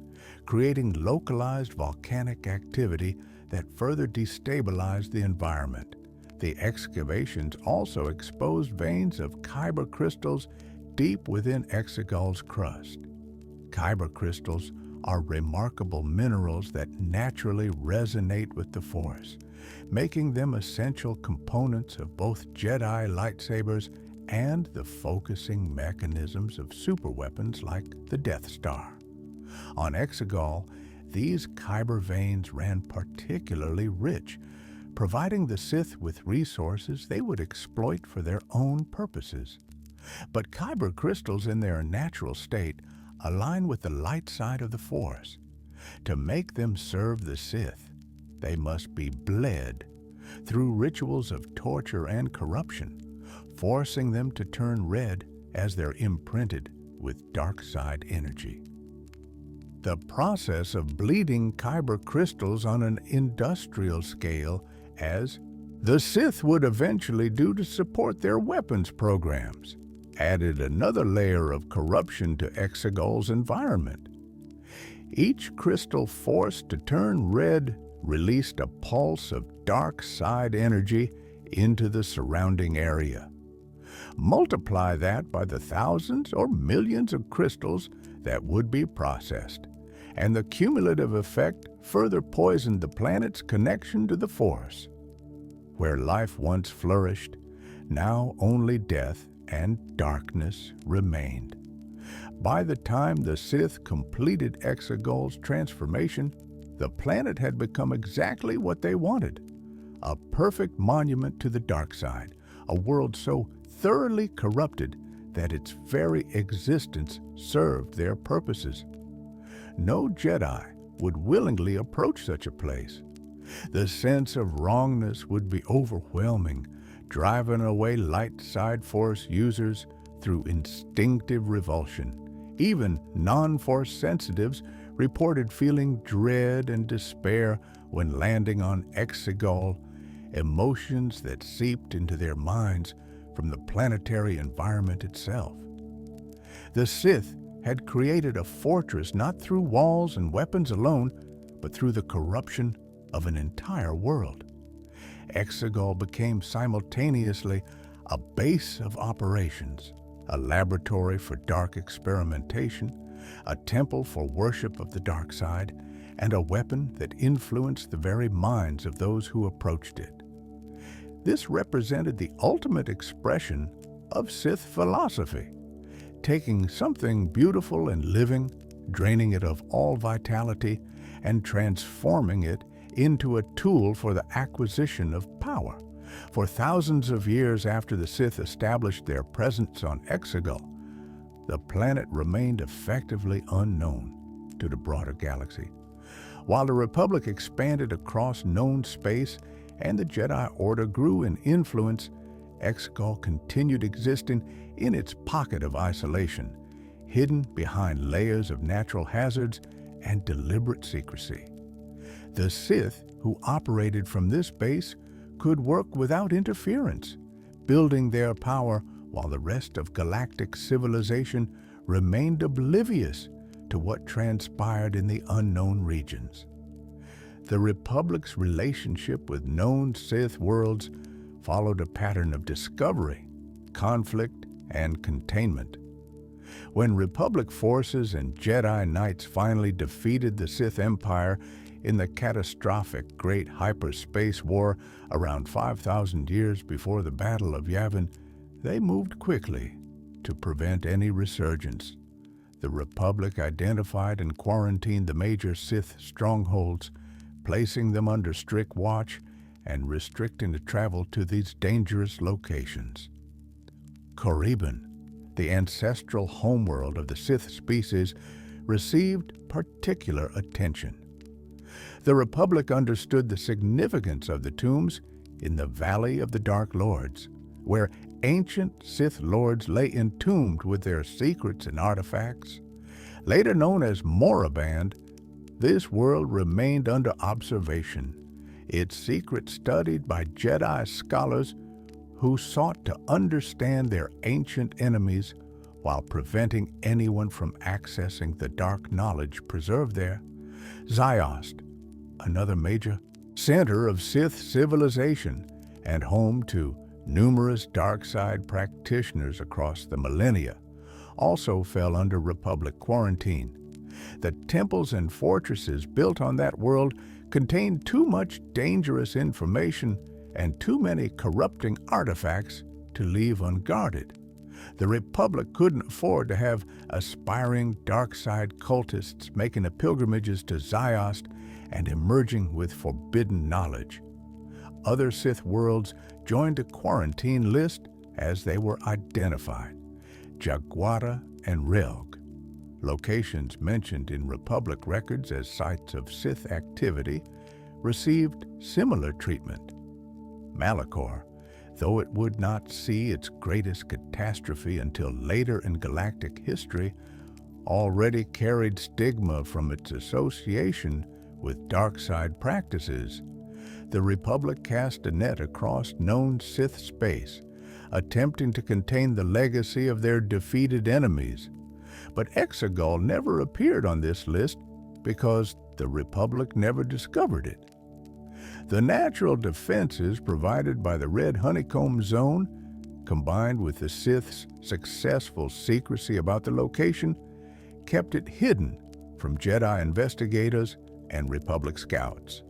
creating localized volcanic activity that further destabilized the environment. The excavations also exposed veins of kyber crystals deep within EXOGOL's crust. Kyber crystals are remarkable minerals that naturally resonate with the Force, making them essential components of both Jedi lightsabers and the focusing mechanisms of superweapons like the Death Star. On EXOGOL, these kyber veins ran particularly rich, providing the Sith with resources they would exploit for their own purposes. But kyber crystals in their natural state align with the light side of the Force. To make them serve the Sith, they must be bled through rituals of torture and corruption, forcing them to turn red as they're imprinted with dark side energy. The process of bleeding kyber crystals on an industrial scale, as the Sith would eventually do to support their weapons programs, added another layer of corruption to EXOGOL's environment. Each crystal forced to turn red released a pulse of dark side energy into the surrounding area. Multiply that by the thousands or millions of crystals that would be processed, and the cumulative effect further poisoned the planet's connection to the Force. Where life once flourished, now only death and darkness remained. By the time the Sith completed EXOGOL's transformation, the planet had become exactly what they wanted: a perfect monument to the dark side, a world so thoroughly corrupted that its very existence served their purposes. No Jedi would willingly approach such a place. The sense of wrongness would be overwhelming, driving away light side Force users through instinctive revulsion, Even non-Force sensitives reported feeling dread and despair when landing on Exegol, emotions that seeped into their minds from the planetary environment itself. The Sith had created a fortress not through walls and weapons alone, but through the corruption of an entire world. Exegol became simultaneously a base of operations, a laboratory for dark experimentation, a temple for worship of the dark side, and a weapon that influenced the very minds of those who approached it. This represented the ultimate expression of Sith philosophy, taking something beautiful and living, draining it of all vitality, and transforming it into a tool for the acquisition of power. For thousands of years after the Sith established their presence on Exegol, the planet remained effectively unknown to the broader galaxy. While the Republic expanded across known space and the Jedi Order grew in influence, Exegol continued existing in its pocket of isolation, hidden behind layers of natural hazards and deliberate secrecy. The Sith, who operated from this base, could work without interference, building their power while the rest of galactic civilization remained oblivious to what transpired in the unknown regions. The Republic's relationship with known Sith worlds followed a pattern of discovery, conflict, and containment. When Republic forces and Jedi Knights finally defeated the Sith Empire in the catastrophic Great Hyperspace War around 5,000 years before the Battle of Yavin, they moved quickly to prevent any resurgence. The Republic identified and quarantined the major Sith strongholds, placing them under strict watch and restricting the travel to these dangerous locations. Korriban, the ancestral homeworld of the Sith species, received particular attention. The Republic understood the significance of the tombs in the Valley of the Dark Lords, where ancient Sith Lords lay entombed with their secrets and artifacts. Later known as Moraband, this world remained under observation, its secrets studied by Jedi scholars who sought to understand their ancient enemies while preventing anyone from accessing the dark knowledge preserved there. Ziost, another major center of Sith civilization and home to numerous dark side practitioners across the millennia, also fell under Republic quarantine. The temples and fortresses built on that world contained too much dangerous information and too many corrupting artifacts to leave unguarded. The Republic couldn't afford to have aspiring dark side cultists making the pilgrimages to Ziost and emerging with forbidden knowledge. Other Sith worlds joined the quarantine list as they were identified: Jaguara and Relg, locations mentioned in Republic records as sites of Sith activity, received similar treatment. Malachor, though it would not see its greatest catastrophe until later in galactic history, already carried stigma from its association with dark side practices. The Republic cast a net across known Sith space, attempting to contain the legacy of their defeated enemies. But Exegol never appeared on this list because the Republic never discovered it. The natural defenses provided by the Red Honeycomb Zone, combined with the Sith's successful secrecy about the location, kept it hidden from Jedi investigators and Republic scouts.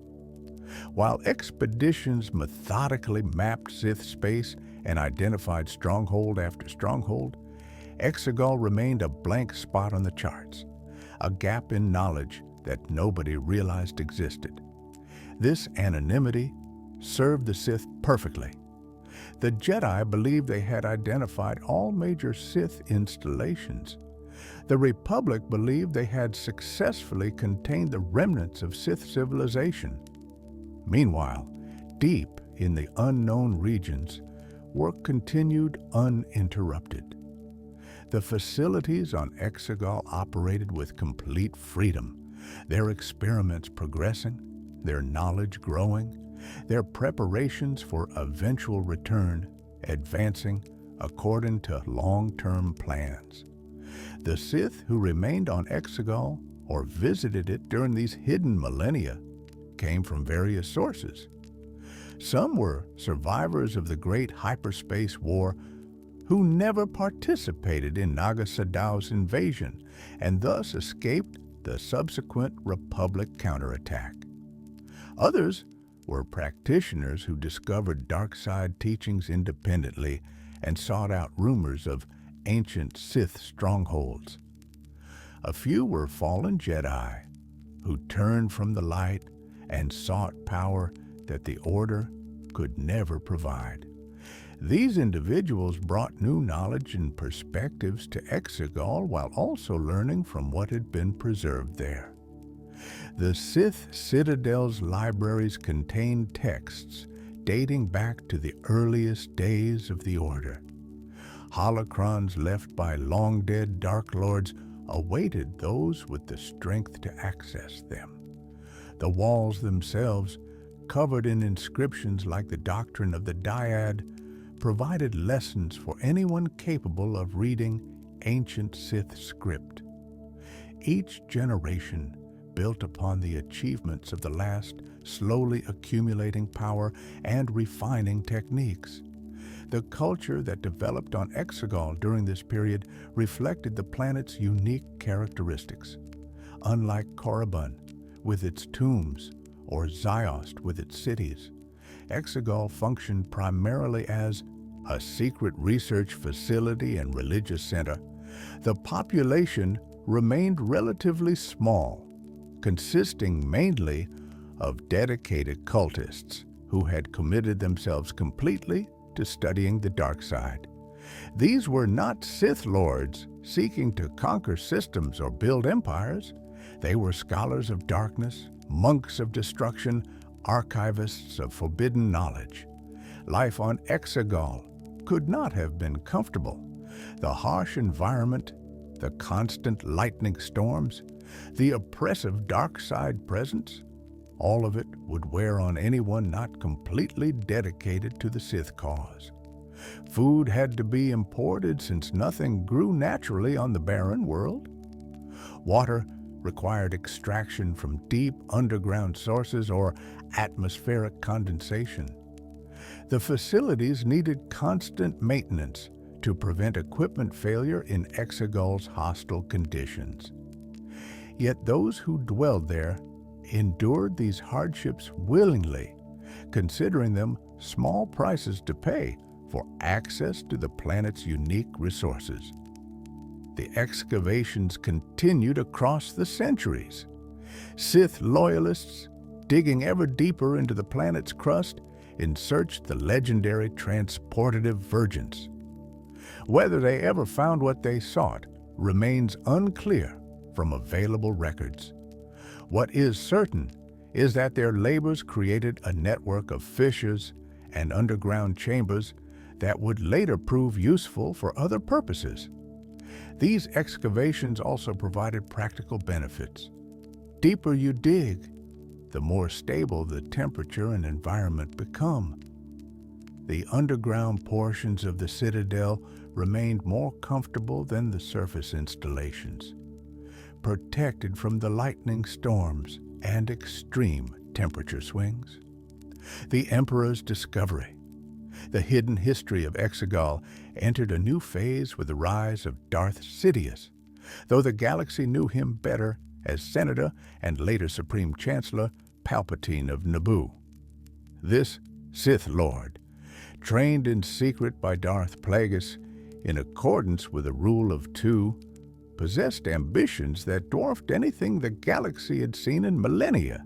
While expeditions methodically mapped Sith space and identified stronghold after stronghold, Exegol remained a blank spot on the charts, a gap in knowledge that nobody realized existed. This anonymity served the Sith perfectly. The Jedi believed they had identified all major Sith installations. The Republic believed they had successfully contained the remnants of Sith civilization. Meanwhile, deep in the unknown regions, work continued uninterrupted. The facilities on EXOGOL operated with complete freedom, their experiments progressing, their knowledge growing, their preparations for eventual return advancing according to long-term plans. The Sith who remained on EXOGOL or visited it during these hidden millennia came from various sources. Some were survivors of the Great Hyperspace War who never participated in Naga Sadow's invasion and thus escaped the subsequent Republic counterattack. Others were practitioners who discovered dark side teachings independently and sought out rumors of ancient Sith strongholds. A few were fallen Jedi who turned from the light and sought power that the Order could never provide. These individuals brought new knowledge and perspectives to EXOGOL while also learning from what had been preserved there. The Sith Citadel's libraries contained texts dating back to the earliest days of the Order. Holocrons left by long-dead Dark Lords awaited those with the strength to access them. The walls themselves, covered in inscriptions like the doctrine of the Dyad, provided lessons for anyone capable of reading ancient Sith script. Each generation built upon the achievements of the last, slowly accumulating power and refining techniques. The culture that developed on EXOGOL during this period reflected the planet's unique characteristics. Unlike Korriban, with its tombs, or Ziost with its cities, EXOGOL functioned primarily as a secret research facility and religious center. The population remained relatively small, consisting mainly of dedicated cultists who had committed themselves completely to studying the dark side. These were not Sith Lords seeking to conquer systems or build empires. They were scholars of darkness, monks of destruction, archivists of forbidden knowledge. Life on EXOGOL could not have been comfortable. The harsh environment, the constant lightning storms, the oppressive dark side presence, all of it would wear on anyone not completely dedicated to the Sith cause. Food had to be imported since nothing grew naturally on the barren world. Water required extraction from deep underground sources or atmospheric condensation. The facilities needed constant maintenance to prevent equipment failure in EXOGOL's hostile conditions. Yet those who dwelled there endured these hardships willingly, considering them small prices to pay for access to the planet's unique resources. The excavations continued across the centuries. Sith loyalists, digging ever deeper into the planet's crust, in search of the legendary transportative virgins. Whether they ever found what they sought remains unclear from available records. What is certain is that their labors created a network of fissures and underground chambers that would later prove useful for other purposes. These excavations also provided practical benefits. Deeper you dig, the more stable the temperature and environment become. The underground portions of the Citadel remained more comfortable than the surface installations, protected from the lightning storms and extreme temperature swings. The Emperor's discovery, the hidden history of EXOGOL, entered a new phase with the rise of Darth Sidious, though the galaxy knew him better as Senator and later Supreme Chancellor Palpatine of Naboo. This Sith Lord, trained in secret by Darth Plagueis in accordance with a rule of two, possessed ambitions that dwarfed anything the galaxy had seen in millennia.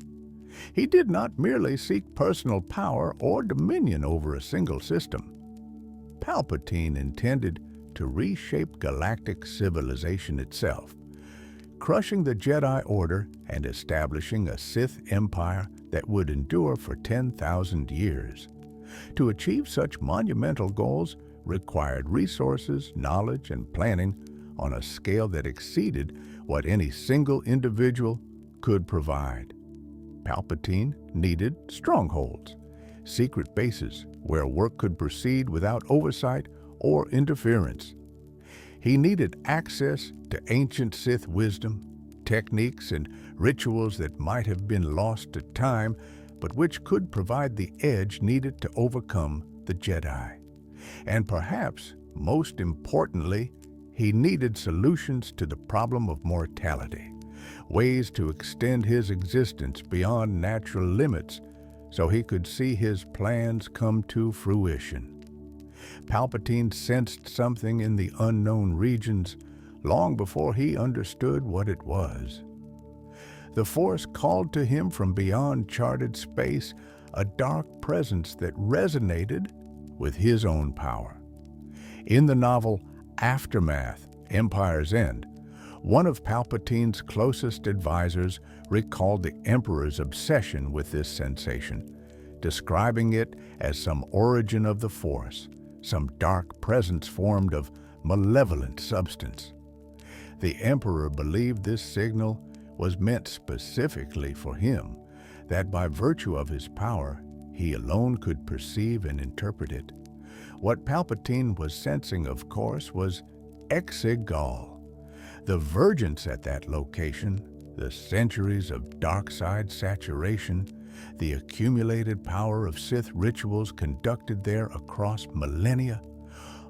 He did not merely seek personal power or dominion over a single system. Palpatine intended to reshape galactic civilization itself, crushing the Jedi Order and establishing a Sith Empire that would endure for 10,000 years. To achieve such monumental goals required resources, knowledge, and planning on a scale that exceeded what any single individual could provide. Palpatine needed strongholds, secret bases where work could proceed without oversight or interference. He needed access to ancient Sith wisdom, techniques, and rituals that might have been lost to time, but which could provide the edge needed to overcome the Jedi. And perhaps, most importantly, he needed solutions to the problem of mortality, ways to extend his existence beyond natural limits so he could see his plans come to fruition. Palpatine sensed something in the unknown regions long before he understood what it was. The Force called to him from beyond charted space a dark presence that resonated with his own power. In the novel Aftermath, Empire's End, one of Palpatine's closest advisors recalled the Emperor's obsession with this sensation, describing it as some origin of the Force, some dark presence formed of malevolent substance. The Emperor believed this signal was meant specifically for him, that by virtue of his power, he alone could perceive and interpret it. What Palpatine was sensing, of course, was EXEGOL. The vergence at that location, the centuries of dark side saturation, the accumulated power of Sith rituals conducted there across millennia,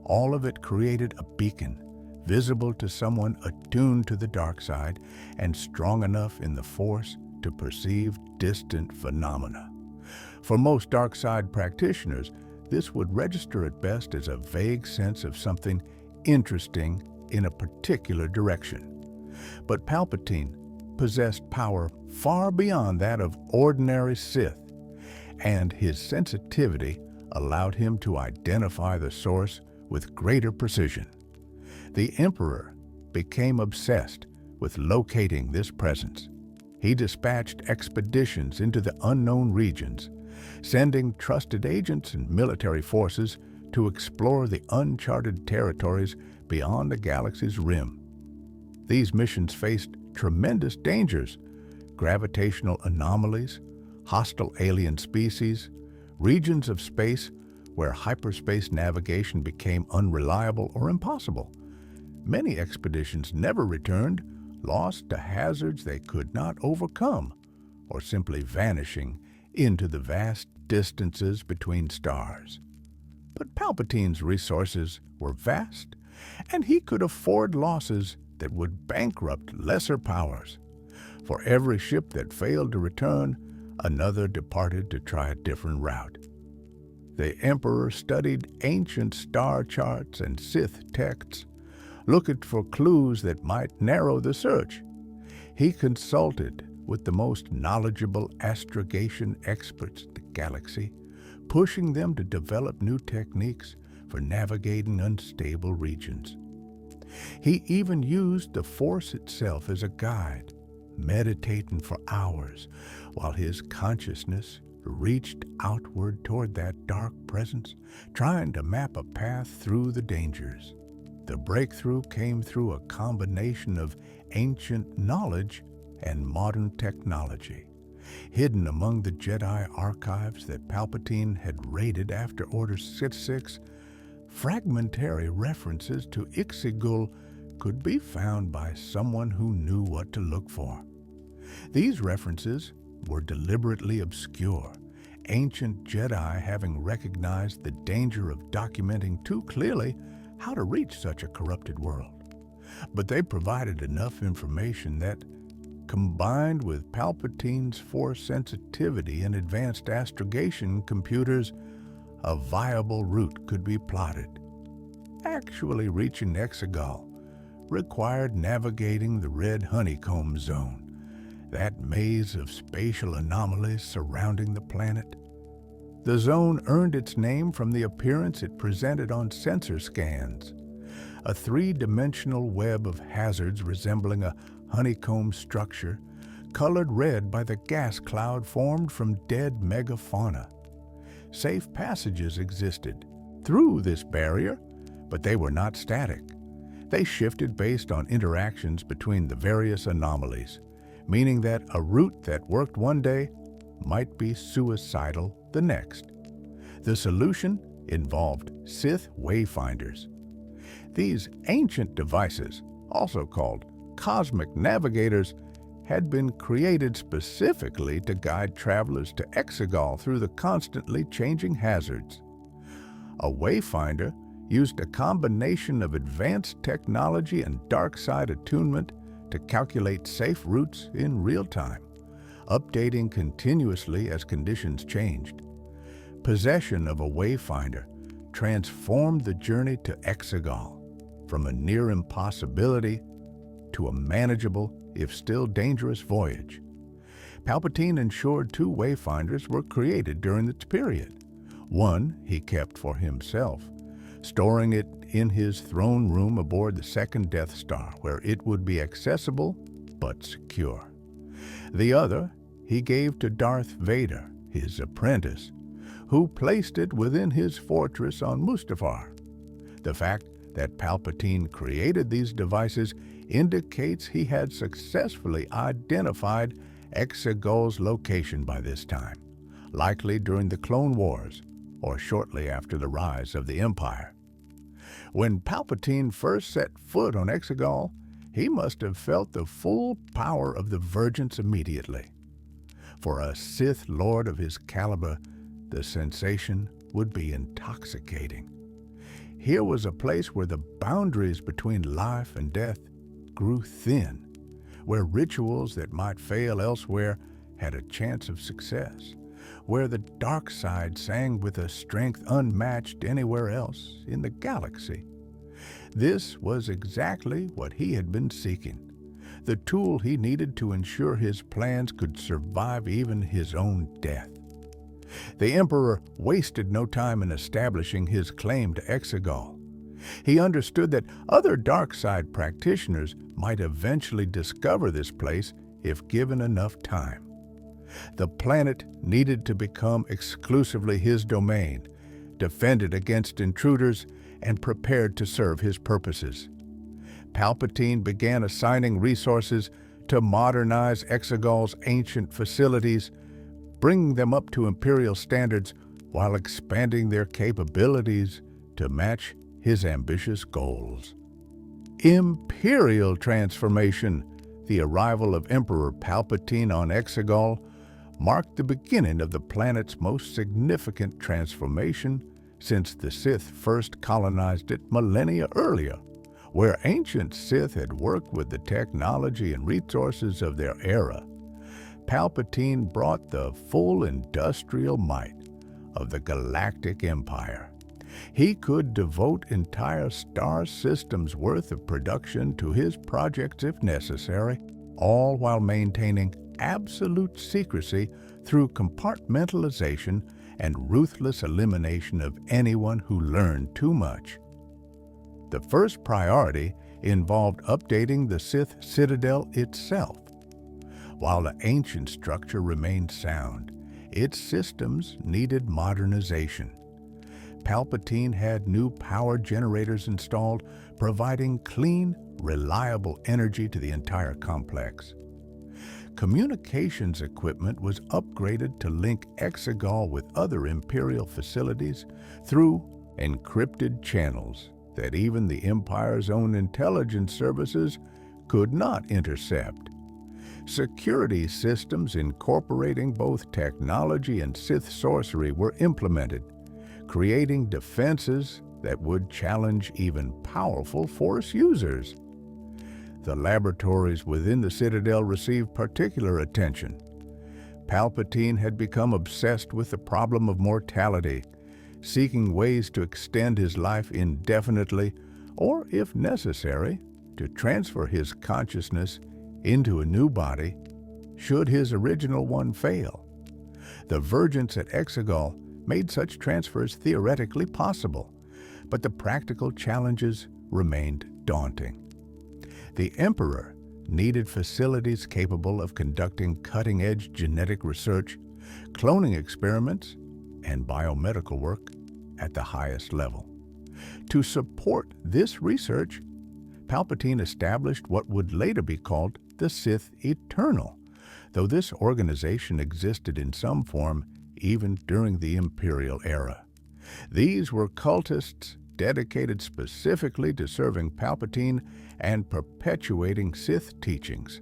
all of it created a beacon, visible to someone attuned to the dark side and strong enough in the Force to perceive distant phenomena. For most dark side practitioners, this would register at best as a vague sense of something interesting in a particular direction. But Palpatine possessed power far beyond that of ordinary Sith, and his sensitivity allowed him to identify the source with greater precision. The Emperor became obsessed with locating this presence. He dispatched expeditions into the unknown regions, sending trusted agents and military forces to explore the uncharted territories beyond the galaxy's rim. These missions faced tremendous dangers: gravitational anomalies, hostile alien species, regions of space where hyperspace navigation became unreliable or impossible. Many expeditions never returned, lost to hazards they could not overcome, or simply vanishing into the vast distances between stars. But Palpatine's resources were vast, and he could afford losses that would bankrupt lesser powers. For every ship that failed to return, another departed to try a different route. The Emperor studied ancient star charts and Sith texts, looking for clues that might narrow the search. He consulted with the most knowledgeable astrogation experts in the galaxy, pushing them to develop new techniques for navigating unstable regions. He even used the Force itself as a guide, meditating for hours while his consciousness reached outward toward that dark presence, trying to map a path through the dangers. The breakthrough came through a combination of ancient knowledge and modern technology. Hidden among the Jedi archives that Palpatine had raided after Order 66, fragmentary references to EXOGOL could be found by someone who knew what to look for. These references were deliberately obscure, ancient Jedi having recognized the danger of documenting too clearly how to reach such a corrupted world. But they provided enough information that, combined with Palpatine's Force sensitivity and advanced astrogation computers, a viable route could be plotted. Actually reaching EXOGOL required navigating the red honeycomb zone, that maze of spatial anomalies surrounding the planet. The zone earned its name from the appearance it presented on sensor scans, a three-dimensional web of hazards resembling a honeycomb structure, colored red by the gas cloud formed from dead megafauna. Safe passages existed through this barrier, but they were not static. They shifted based on interactions between the various anomalies, meaning that a route that worked one day might be suicidal the next. The solution involved Sith wayfinders. These ancient devices, also called cosmic navigators, had been created specifically to guide travelers to Exegol through the constantly changing hazards. A wayfinder used a combination of advanced technology and dark side attunement to calculate safe routes in real time, updating continuously as conditions changed. Possession of a wayfinder transformed the journey to Exegol from a near impossibility to a manageable, if still dangerous, voyage. Palpatine ensured 2 wayfinders were created during this period. One he kept for himself, storing it in his throne room aboard the second Death Star, where it would be accessible but secure. The other he gave to Darth Vader, his apprentice, who placed it within his fortress on Mustafar. The fact that Palpatine created these devices indicates he had successfully identified EXOGOL's location by this time, likely during the Clone Wars or shortly after the rise of the Empire. When Palpatine first set foot on EXOGOL, he must have felt the full power of the Vergence immediately. For a Sith Lord of his caliber, the sensation would be intoxicating. Here was a place where the boundaries between life and death grew thin, where rituals that might fail elsewhere had a chance of success, where the dark side sang with a strength unmatched anywhere else in the galaxy. This was exactly what he had been seeking, the tool he needed to ensure his plans could survive even his own death. The Emperor wasted no time in establishing his claim to Exegol. He understood that other dark side practitioners might eventually discover this place if given enough time. The planet needed to become exclusively his domain, defended against intruders, and prepared to serve his purposes. Palpatine began assigning resources to modernize Exegol's ancient facilities, bringing them up to Imperial standards while expanding their capabilities to match his ambitious goals. Imperial transformation, the arrival of Emperor Palpatine on Exegol, marked the beginning of the planet's most significant transformation since the Sith first colonized it millennia earlier, where ancient Sith had worked with the technology and resources of their era. Palpatine brought the full industrial might of the Galactic Empire. He could devote entire star systems worth of production to his projects if necessary, all while maintaining absolute secrecy through compartmentalization and ruthless elimination of anyone who learned too much. The first priority involved updating the Sith Citadel itself. While the ancient structure remained sound, its systems needed modernization. Palpatine had new power generators installed, providing clean, reliable energy to the entire complex. Communications equipment was upgraded to link Exegol with other Imperial facilities through encrypted channels that even the Empire's own intelligence services could not intercept. Security systems incorporating both technology and Sith sorcery were implemented, creating defenses that would challenge even powerful Force users. The laboratories within the Citadel received particular attention. Palpatine had become obsessed with the problem of mortality, seeking ways to extend his life indefinitely, or, if necessary, to transfer his consciousness into a new body should his original one fail. The Vergence at Exegol made such transfers theoretically possible, but the practical challenges remained daunting. The Emperor needed facilities capable of conducting cutting-edge genetic research, cloning experiments, and biomedical work at the highest level. To support this research, Palpatine established what would later be called the Sith Eternal, though this organization existed in some form even during the Imperial era. These were cultists dedicated specifically to serving Palpatine and perpetuating Sith teachings.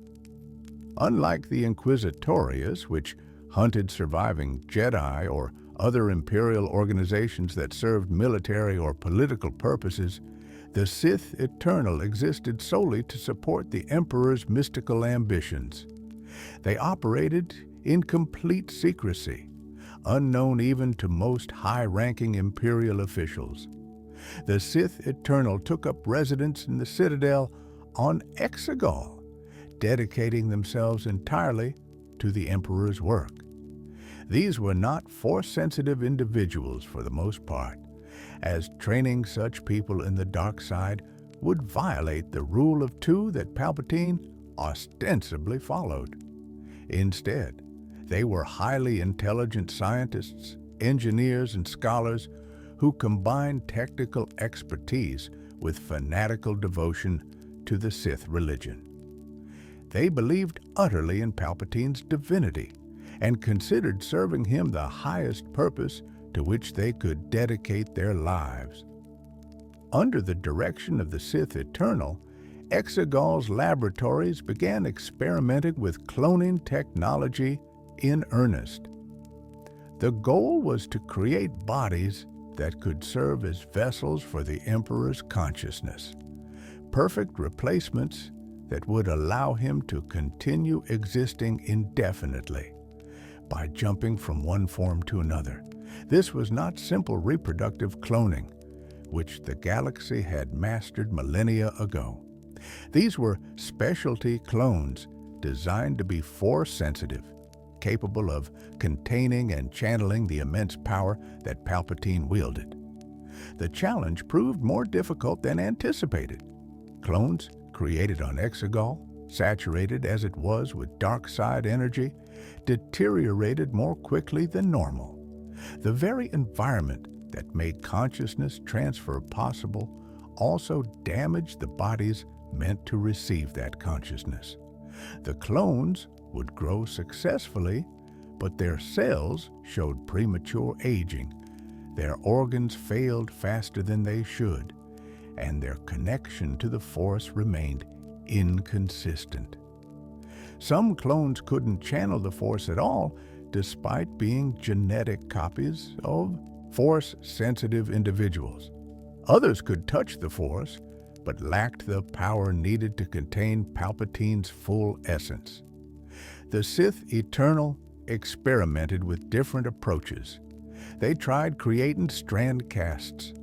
Unlike the Inquisitorius, which hunted surviving Jedi or other Imperial organizations that served military or political purposes, the Sith Eternal existed solely to support the Emperor's mystical ambitions. They operated in complete secrecy, unknown even to most high-ranking Imperial officials. The Sith Eternal took up residence in the Citadel on EXOGOL, dedicating themselves entirely to the Emperor's work. These were not Force-sensitive individuals for the most part, as training such people in the dark side would violate the rule of two that Palpatine ostensibly followed. Instead, they were highly intelligent scientists, engineers, and scholars who combined technical expertise with fanatical devotion to the Sith religion. They believed utterly in Palpatine's divinity and considered serving him the highest purpose to which they could dedicate their lives. Under the direction of the Sith Eternal, EXOGOL's laboratories began experimenting with cloning technology in earnest. The goal was to create bodies that could serve as vessels for the Emperor's consciousness, perfect replacements that would allow him to continue existing indefinitely by jumping from one form to another. This was not simple reproductive cloning, which the galaxy had mastered millennia ago. These were specialty clones designed to be Force-sensitive, capable of containing and channeling the immense power that Palpatine wielded. The challenge proved more difficult than anticipated. Clones created on EXOGOL, saturated as it was with dark side energy, deteriorated more quickly than normal. The very environment that made consciousness transfer possible also damaged the bodies meant to receive that consciousness. The clones would grow successfully, but their cells showed premature aging, their organs failed faster than they should, and their connection to the Force remained inconsistent. Some clones couldn't channel the Force at all, despite being genetic copies of Force-sensitive individuals. Others could touch the Force, but lacked the power needed to contain Palpatine's full essence. The Sith Eternal experimented with different approaches. They tried creating strand casts,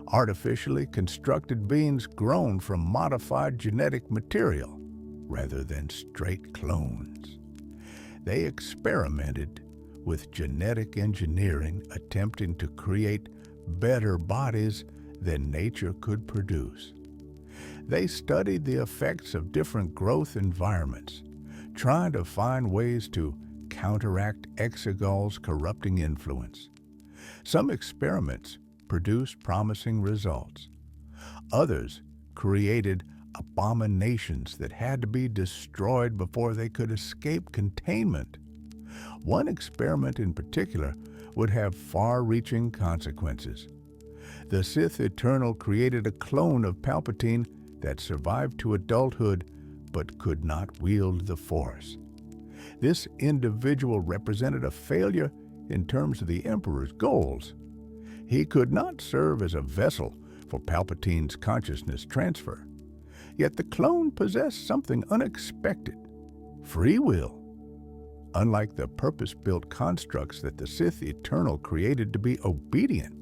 artificially constructed beings grown from modified genetic material, rather than straight clones. They experimented with genetic engineering, attempting to create better bodies than nature could produce. They studied the effects of different growth environments, trying to find ways to counteract EXOGOL's corrupting influence. Some experiments produced promising results. Others created abominations that had to be destroyed before they could escape containment. One experiment in particular would have far-reaching consequences. The Sith Eternal created a clone of Palpatine that survived to adulthood but could not wield the Force. This individual represented a failure in terms of the Emperor's goals. He could not serve as a vessel for Palpatine's consciousness transfer. Yet the clone possessed something unexpected: free will. Unlike the purpose-built constructs that the Sith Eternal created to be obedient,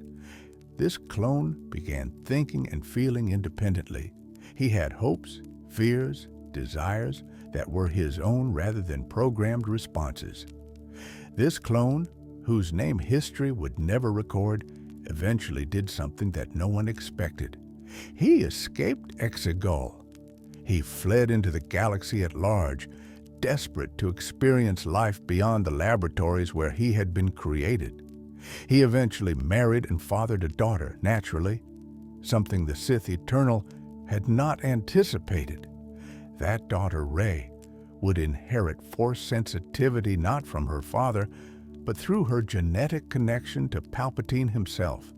this clone began thinking and feeling independently. He had hopes, fears, desires that were his own rather than programmed responses. This clone, whose name history would never record, eventually did something that no one expected. He escaped EXOGOL. He fled into the galaxy at large, desperate to experience life beyond the laboratories where he had been created. He eventually married and fathered a daughter, naturally, something the Sith Eternal had not anticipated. That daughter, Rey, would inherit Force sensitivity not from her father, but through her genetic connection to Palpatine himself,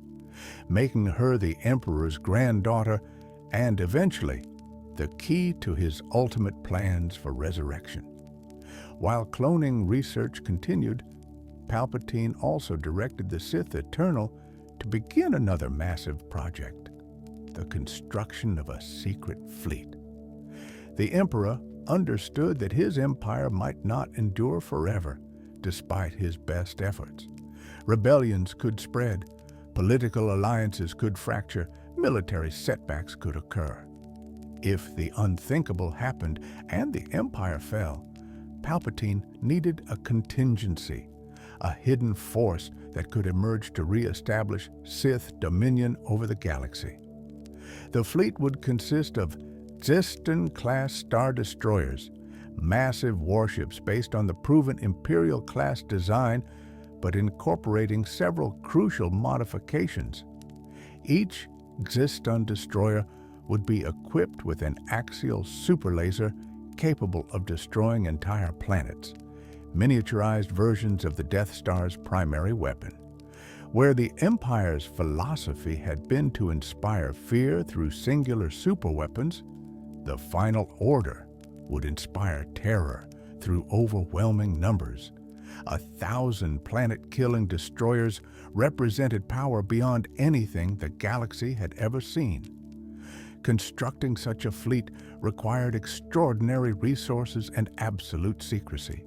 making her the Emperor's granddaughter and eventually the key to his ultimate plans for resurrection. While cloning research continued, Palpatine also directed the Sith Eternal to begin another massive project, the construction of a secret fleet. The Emperor understood that his empire might not endure forever, despite his best efforts. Rebellions could spread, political alliances could fracture, military setbacks could occur. If the unthinkable happened and the Empire fell, Palpatine needed a contingency, a hidden force that could emerge to re-establish Sith dominion over the galaxy. The fleet would consist of Ziston-class Star Destroyers, massive warships based on the proven Imperial-class design, but incorporating several crucial modifications. Each Ziston destroyer would be equipped with an axial superlaser capable of destroying entire planets, miniaturized versions of the Death Star's primary weapon. Where the Empire's philosophy had been to inspire fear through singular superweapons, the Final Order would inspire terror through overwhelming numbers. 1,000 planet-killing destroyers represented power beyond anything the galaxy had ever seen. Constructing such a fleet required extraordinary resources and absolute secrecy.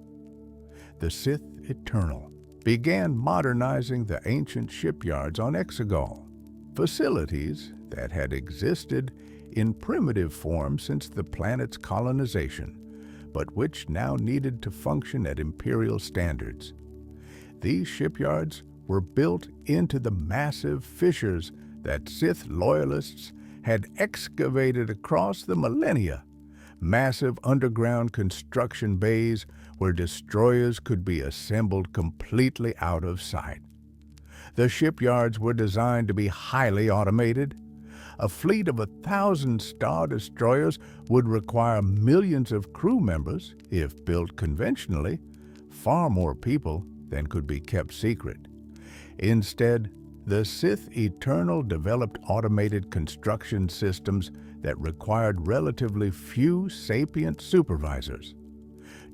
The Sith Eternal began modernizing the ancient shipyards on EXOGOL, facilities that had existed in primitive form since the planet's colonization, but which now needed to function at Imperial standards. These shipyards were built into the massive fissures that Sith loyalists had excavated across the millennia, massive underground construction bays where destroyers could be assembled completely out of sight. The shipyards were designed to be highly automated. A fleet of 1,000 Star Destroyers would require millions of crew members if built conventionally, far more people than could be kept secret. Instead, the Sith Eternal developed automated construction systems that required relatively few sapient supervisors.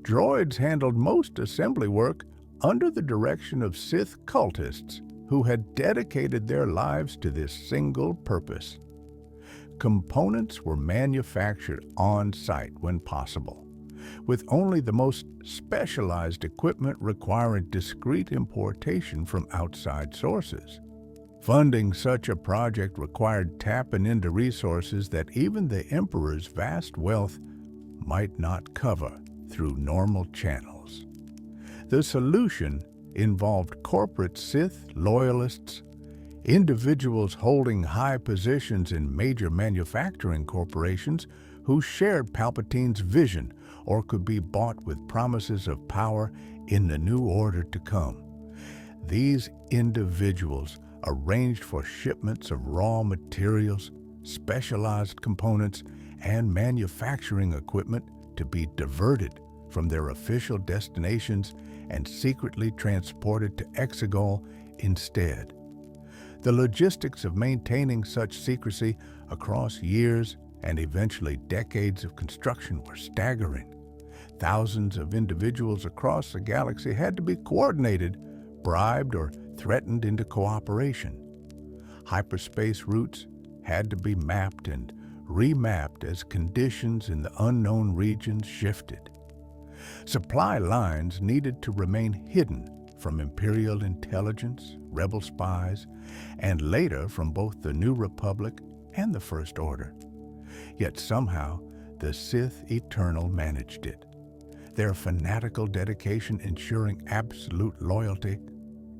Droids handled most assembly work under the direction of Sith cultists who had dedicated their lives to this single purpose. Components were manufactured on-site when possible, with only the most specialized equipment requiring discreet importation from outside sources. Funding such a project required tapping into resources that even the Emperor's vast wealth might not cover through normal channels. The solution involved corporate Sith loyalists, individuals holding high positions in major manufacturing corporations who shared Palpatine's vision or could be bought with promises of power in the new order to come. These individuals arranged for shipments of raw materials, specialized components, and manufacturing equipment to be diverted from their official destinations and secretly transported to EXOGOL instead. The logistics of maintaining such secrecy across years and eventually decades of construction were staggering. Thousands of individuals across the galaxy had to be coordinated, bribed, or threatened into cooperation. Hyperspace routes had to be mapped and remapped as conditions in the unknown regions shifted. Supply lines needed to remain hidden from Imperial intelligence, rebel spies, and later from both the New Republic and the First Order. Yet somehow, the Sith Eternal managed it, their fanatical dedication ensuring absolute loyalty,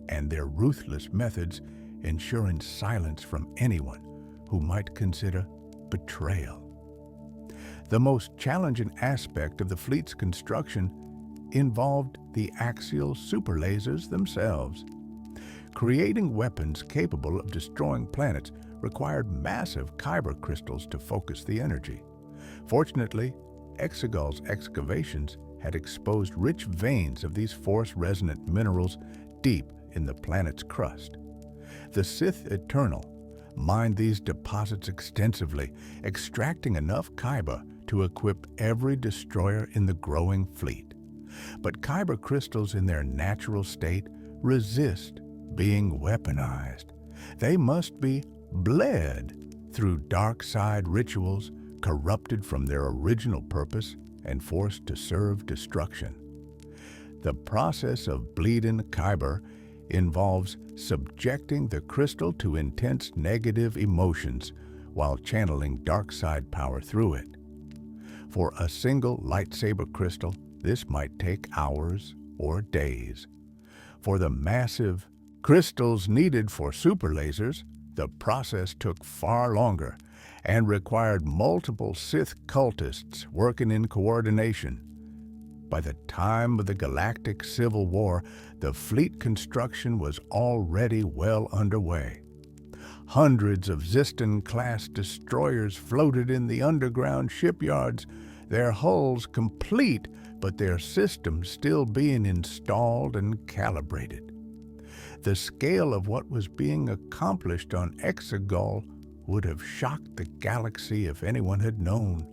and their ruthless methods ensuring silence from anyone who might consider betrayal. The most challenging aspect of the fleet's construction involved the axial superlasers themselves. Creating weapons capable of destroying planets required massive kyber crystals to focus the energy. Fortunately, EXOGOL's excavations had exposed rich veins of these force-resonant minerals deep in the planet's crust. The Sith Eternal mined these deposits extensively, extracting enough kyber to equip every destroyer in the growing fleet. But kyber crystals in their natural state resist being weaponized. They must be bled through dark side rituals, corrupted from their original purpose and forced to serve destruction. The process of bleeding kyber involves subjecting the crystal to intense negative emotions while channeling dark side power through it. For a single lightsaber crystal, this might take hours or days. For the massive crystals needed for super lasers, the process took far longer and required multiple Sith cultists working in coordination. By the time of the Galactic Civil War, the fleet construction was already well underway. Hundreds of Ziston-class destroyers floated in the underground shipyards, their hulls complete, but their systems still being installed and calibrated. The scale of what was being accomplished on EXOGOL would have shocked the galaxy if anyone had known,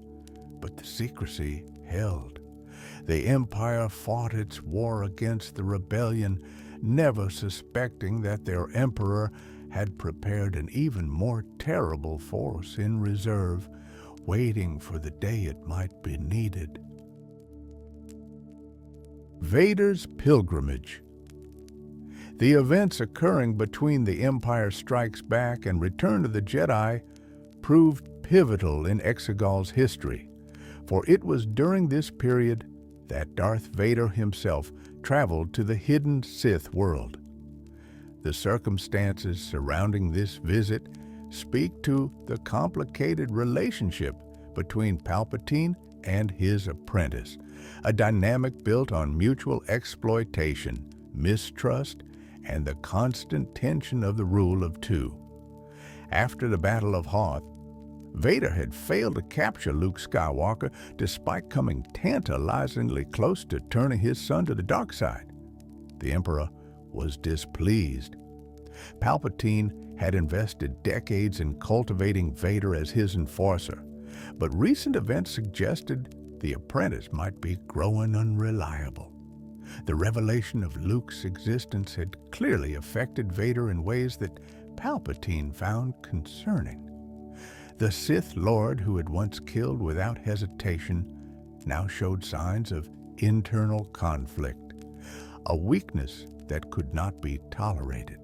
but the secrecy held. The Empire fought its war against the rebellion, never suspecting that their Emperor had prepared an even more terrible force in reserve, waiting for the day it might be needed. Vader's Pilgrimage. The events occurring between The Empire Strikes Back and Return of the Jedi proved pivotal in EXOGOL's history, for it was during this period that Darth Vader himself traveled to the hidden Sith world. The circumstances surrounding this visit speak to the complicated relationship between Palpatine and his apprentice, a dynamic built on mutual exploitation, mistrust, and the constant tension of the rule of two. After the Battle of Hoth, Vader had failed to capture Luke Skywalker despite coming tantalizingly close to turning his son to the dark side. The Emperor was displeased. Palpatine had invested decades in cultivating Vader as his enforcer, but recent events suggested the apprentice might be growing unreliable. The revelation of Luke's existence had clearly affected Vader in ways that Palpatine found concerning. The Sith Lord, who had once killed without hesitation, now showed signs of internal conflict, a weakness that could not be tolerated.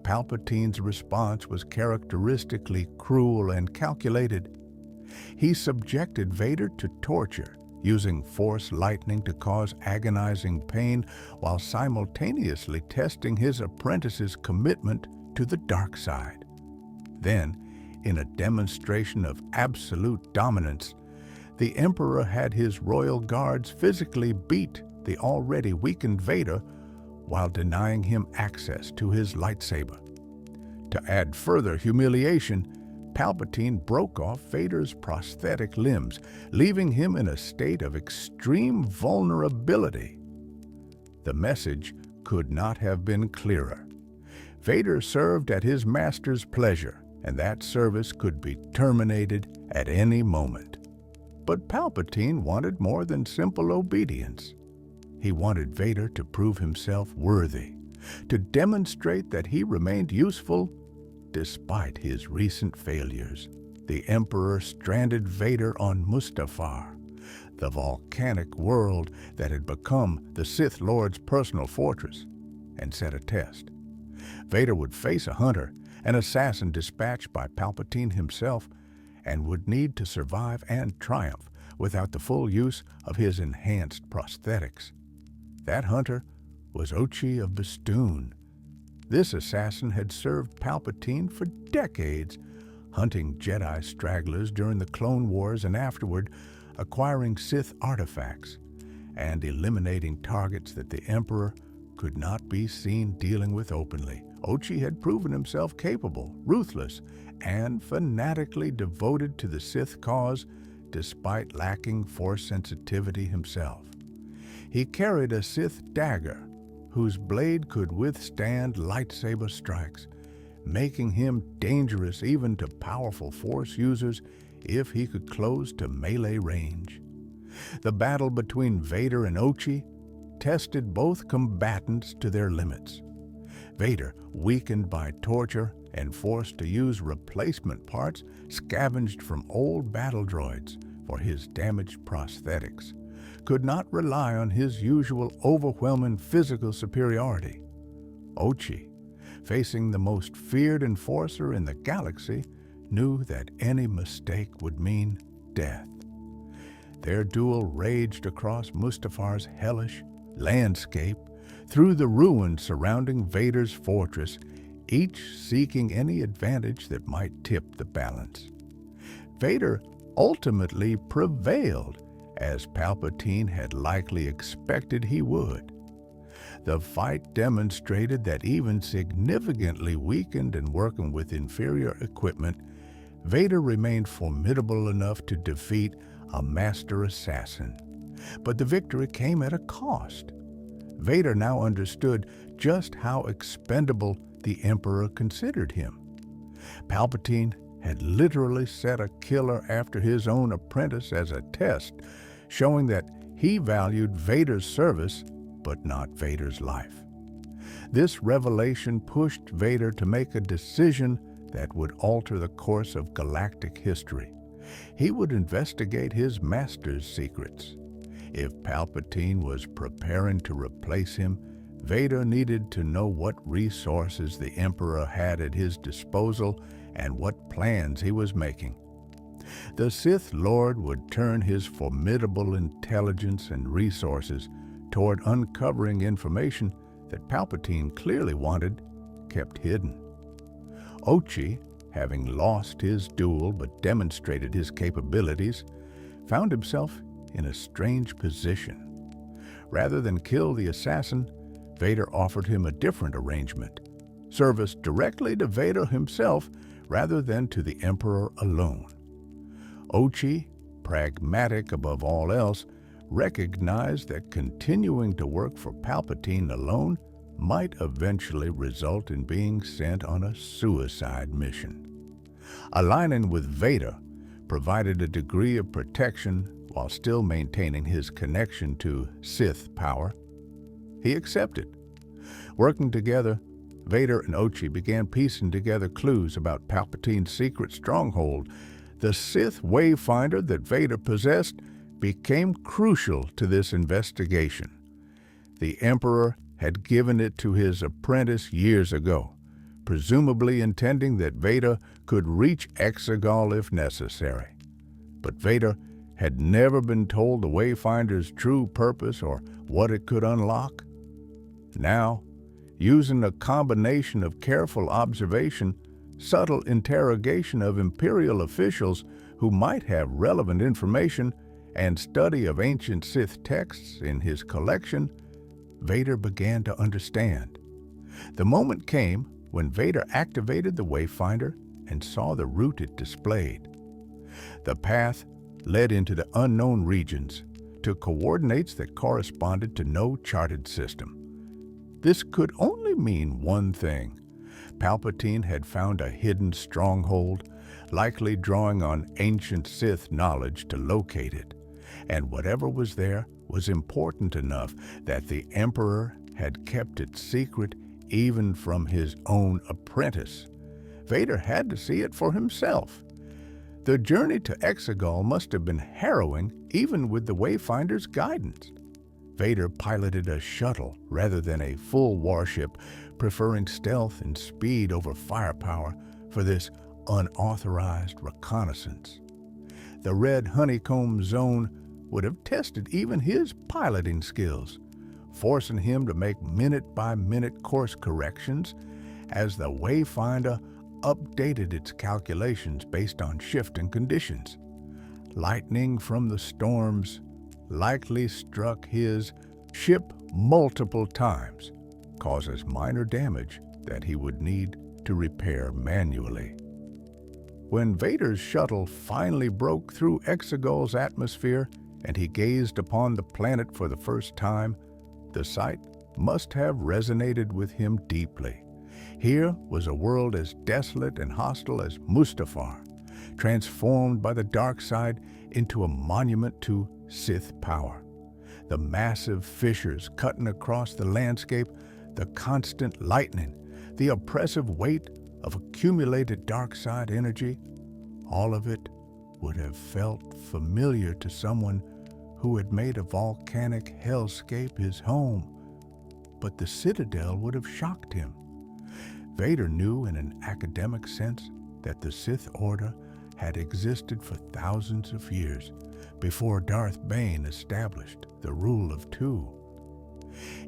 Palpatine's response was characteristically cruel and calculated. He subjected Vader to torture, using Force lightning to cause agonizing pain while simultaneously testing his apprentice's commitment to the dark side. Then, in a demonstration of absolute dominance, the Emperor had his royal guards physically beat the already weakened Vader while denying him access to his lightsaber. To add further humiliation, Palpatine broke off Vader's prosthetic limbs, leaving him in a state of extreme vulnerability. The message could not have been clearer. Vader served at his master's pleasure, and that service could be terminated at any moment. But Palpatine wanted more than simple obedience. He wanted Vader to prove himself worthy, to demonstrate that he remained useful despite his recent failures. The Emperor stranded Vader on Mustafar, the volcanic world that had become the Sith Lord's personal fortress, and set a test. Vader would face a hunter, an assassin dispatched by Palpatine himself, and would need to survive and triumph without the full use of his enhanced prosthetics. That hunter was Ochi of Bestoon. This assassin had served Palpatine for decades, hunting Jedi stragglers during the Clone Wars and afterward, acquiring Sith artifacts, and eliminating targets that the Emperor could not be seen dealing with openly. Ochi had proven himself capable, ruthless, and fanatically devoted to the Sith cause despite lacking Force sensitivity himself. He carried a Sith dagger whose blade could withstand lightsaber strikes, making him dangerous even to powerful Force users if he could close to melee range. The battle between Vader and Ochi tested both combatants to their limits. Vader, weakened by torture and forced to use replacement parts scavenged from old battle droids for his damaged prosthetics, could not rely on his usual overwhelming physical superiority. Ochi, facing the most feared enforcer in the galaxy, knew that any mistake would mean death. Their duel raged across Mustafar's hellish landscape, through the ruins surrounding Vader's fortress, each seeking any advantage that might tip the balance. Vader ultimately prevailed, as Palpatine had likely expected he would. The fight demonstrated that even significantly weakened and working with inferior equipment, Vader remained formidable enough to defeat a master assassin. But the victory came at a cost. Vader now understood just how expendable the Emperor considered him. Palpatine had literally set a killer after his own apprentice as a test, showing that he valued Vader's service but not Vader's life. This revelation pushed Vader to make a decision that would alter the course of galactic history. He would investigate his master's secrets. If Palpatine was preparing to replace him, Vader needed to know what resources the Emperor had at his disposal and what plans he was making. The Sith Lord would turn his formidable intelligence and resources toward uncovering information that Palpatine clearly wanted kept hidden. Ochi, having lost his duel but demonstrated his capabilities, found himself in a strange position. Rather than kill the assassin, Vader offered him a different arrangement: service directly to Vader himself rather than to the Emperor alone. Ochi, pragmatic above all else, recognized that continuing to work for Palpatine alone might eventually result in being sent on a suicide mission. Aligning with Vader provided a degree of protection while still maintaining his connection to Sith power. He accepted. Working together, Vader and Ochi began piecing together clues about Palpatine's secret stronghold. The Sith Wayfinder that Vader possessed became crucial to this investigation. The Emperor had given it to his apprentice years ago, presumably intending that Vader could reach EXOGOL if necessary. But Vader had never been told the Wayfinder's true purpose or what it could unlock. Now, using a combination of careful observation, subtle interrogation of Imperial officials who might have relevant information, and study of ancient Sith texts in his collection, Vader began to understand. The moment came when Vader activated the Wayfinder and saw the route it displayed. The path led into the unknown regions, to coordinates that corresponded to no charted system. This could only mean one thing. Palpatine had found a hidden stronghold, likely drawing on ancient Sith knowledge to locate it. And whatever was there was important enough that the Emperor had kept it secret even from his own apprentice. Vader had to see it for himself. The journey to EXOGOL must have been harrowing even with the Wayfinder's guidance. Vader piloted a shuttle rather than a full warship, preferring stealth and speed over firepower for this unauthorized reconnaissance. The red honeycomb zone would have tested even his piloting skills, forcing him to make minute-by-minute course corrections as the Wayfinder updated its calculations based on shifting conditions. Lightning from the storms likely struck his ship multiple times, causes minor damage that he would need to repair manually. When Vader's shuttle finally broke through EXOGOL's atmosphere and he gazed upon the planet for the first time, the sight must have resonated with him deeply. Here was a world as desolate and hostile as Mustafar, transformed by the dark side into a monument to Sith power. The massive fissures cutting across the landscape, the constant lightning, the oppressive weight of accumulated dark side energy, all of it would have felt familiar to someone who had made a volcanic hellscape his home. But the Citadel would have shocked him. Vader knew in an academic sense that the Sith Order had existed for thousands of years before Darth Bane established the Rule of Two.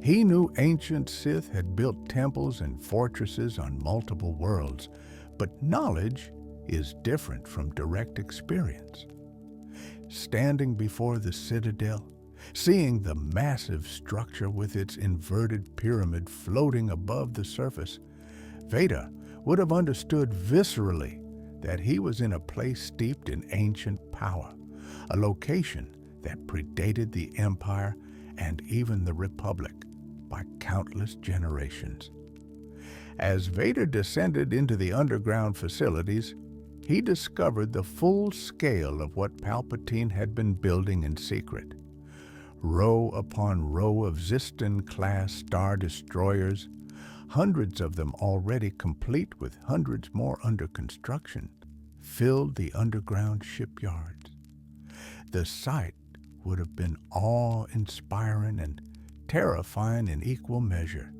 He knew ancient Sith had built temples and fortresses on multiple worlds, but knowledge is different from direct experience. Standing before the Citadel, seeing the massive structure with its inverted pyramid floating above the surface, Vader would have understood viscerally that he was in a place steeped in ancient power, a location that predated the Empire and even the Republic by countless generations. As Vader descended into the underground facilities, he discovered the full scale of what Palpatine had been building in secret. Row upon row of Zistan-class Star Destroyers, hundreds of them already complete with hundreds more under construction, filled the underground shipyards. The sight would have been awe-inspiring and terrifying in equal measure.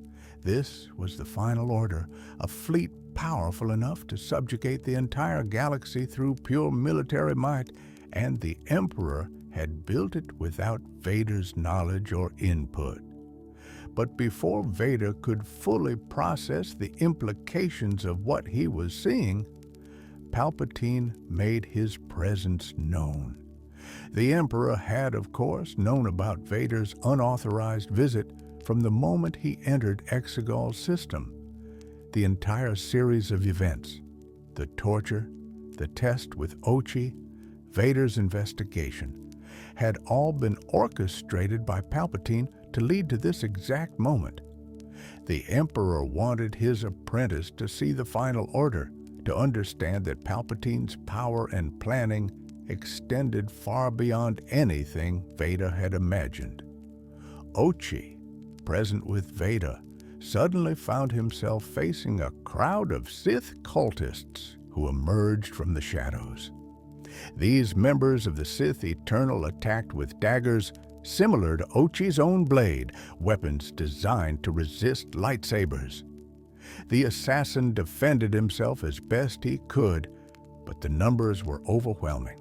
This was the final order, a fleet powerful enough to subjugate the entire galaxy through pure military might, and the Emperor had built it without Vader's knowledge or input. But before Vader could fully process the implications of what he was seeing, Palpatine made his presence known. The Emperor had, of course, known about Vader's unauthorized visit from the moment he entered EXOGOL's system. The entire series of events, the torture, the test with Ochi, Vader's investigation, had all been orchestrated by Palpatine to lead to this exact moment. The Emperor wanted his apprentice to see the final order, to understand that Palpatine's power and planning extended far beyond anything Vader had imagined. Ochi, present with Vader, suddenly found himself facing a crowd of Sith cultists who emerged from the shadows. These members of the Sith Eternal attacked with daggers similar to Ochi's own blade, weapons designed to resist lightsabers. The assassin defended himself as best he could, but the numbers were overwhelming.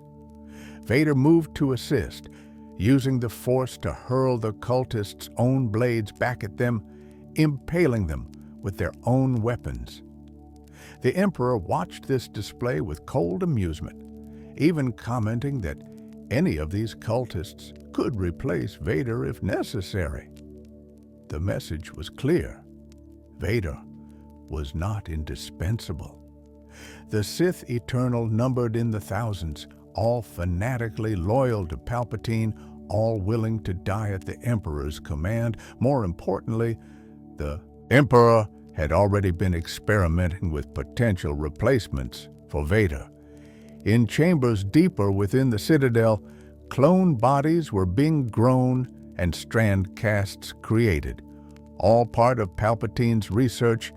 Vader moved to assist, using the Force to hurl the cultists' own blades back at them, impaling them with their own weapons. The Emperor watched this display with cold amusement, even commenting that any of these cultists could replace Vader if necessary. The message was clear. Vader was not indispensable. The Sith Eternal numbered in the thousands, all fanatically loyal to Palpatine, all willing to die at the Emperor's command. More importantly, the Emperor had already been experimenting with potential replacements for Vader. In chambers deeper within the Citadel, clone bodies were being grown and strand casts created, all part of Palpatine's research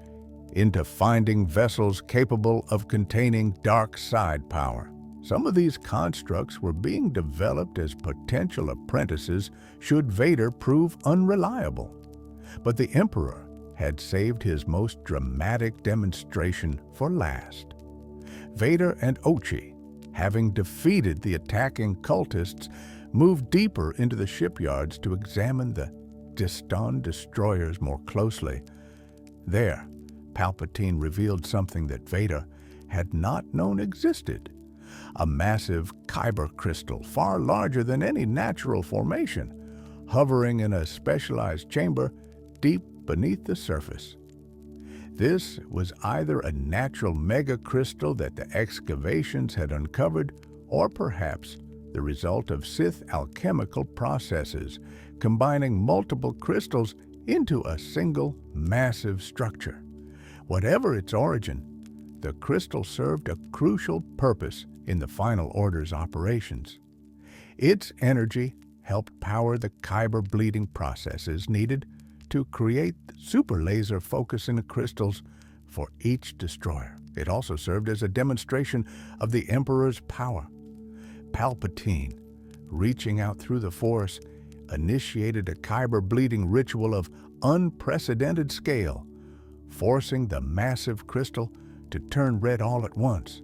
into finding vessels capable of containing dark side power. Some of these constructs were being developed as potential apprentices should Vader prove unreliable. But the Emperor had saved his most dramatic demonstration for last. Vader and Ochi, having defeated the attacking cultists, moved deeper into the shipyards to examine the Zistan destroyers more closely. There, Palpatine revealed something that Vader had not known existed. A massive kyber crystal, far larger than any natural formation, hovering in a specialized chamber deep beneath the surface. This was either a natural megacrystal that the excavations had uncovered, or perhaps the result of Sith alchemical processes, combining multiple crystals into a single massive structure. Whatever its origin, the crystal served a crucial purpose in the Final Order's operations. Its energy helped power the kyber bleeding processes needed to create super laser focusing crystals for each destroyer. It also served as a demonstration of the Emperor's power. Palpatine, reaching out through the Force, initiated a kyber bleeding ritual of unprecedented scale, forcing the massive crystal to turn red all at once.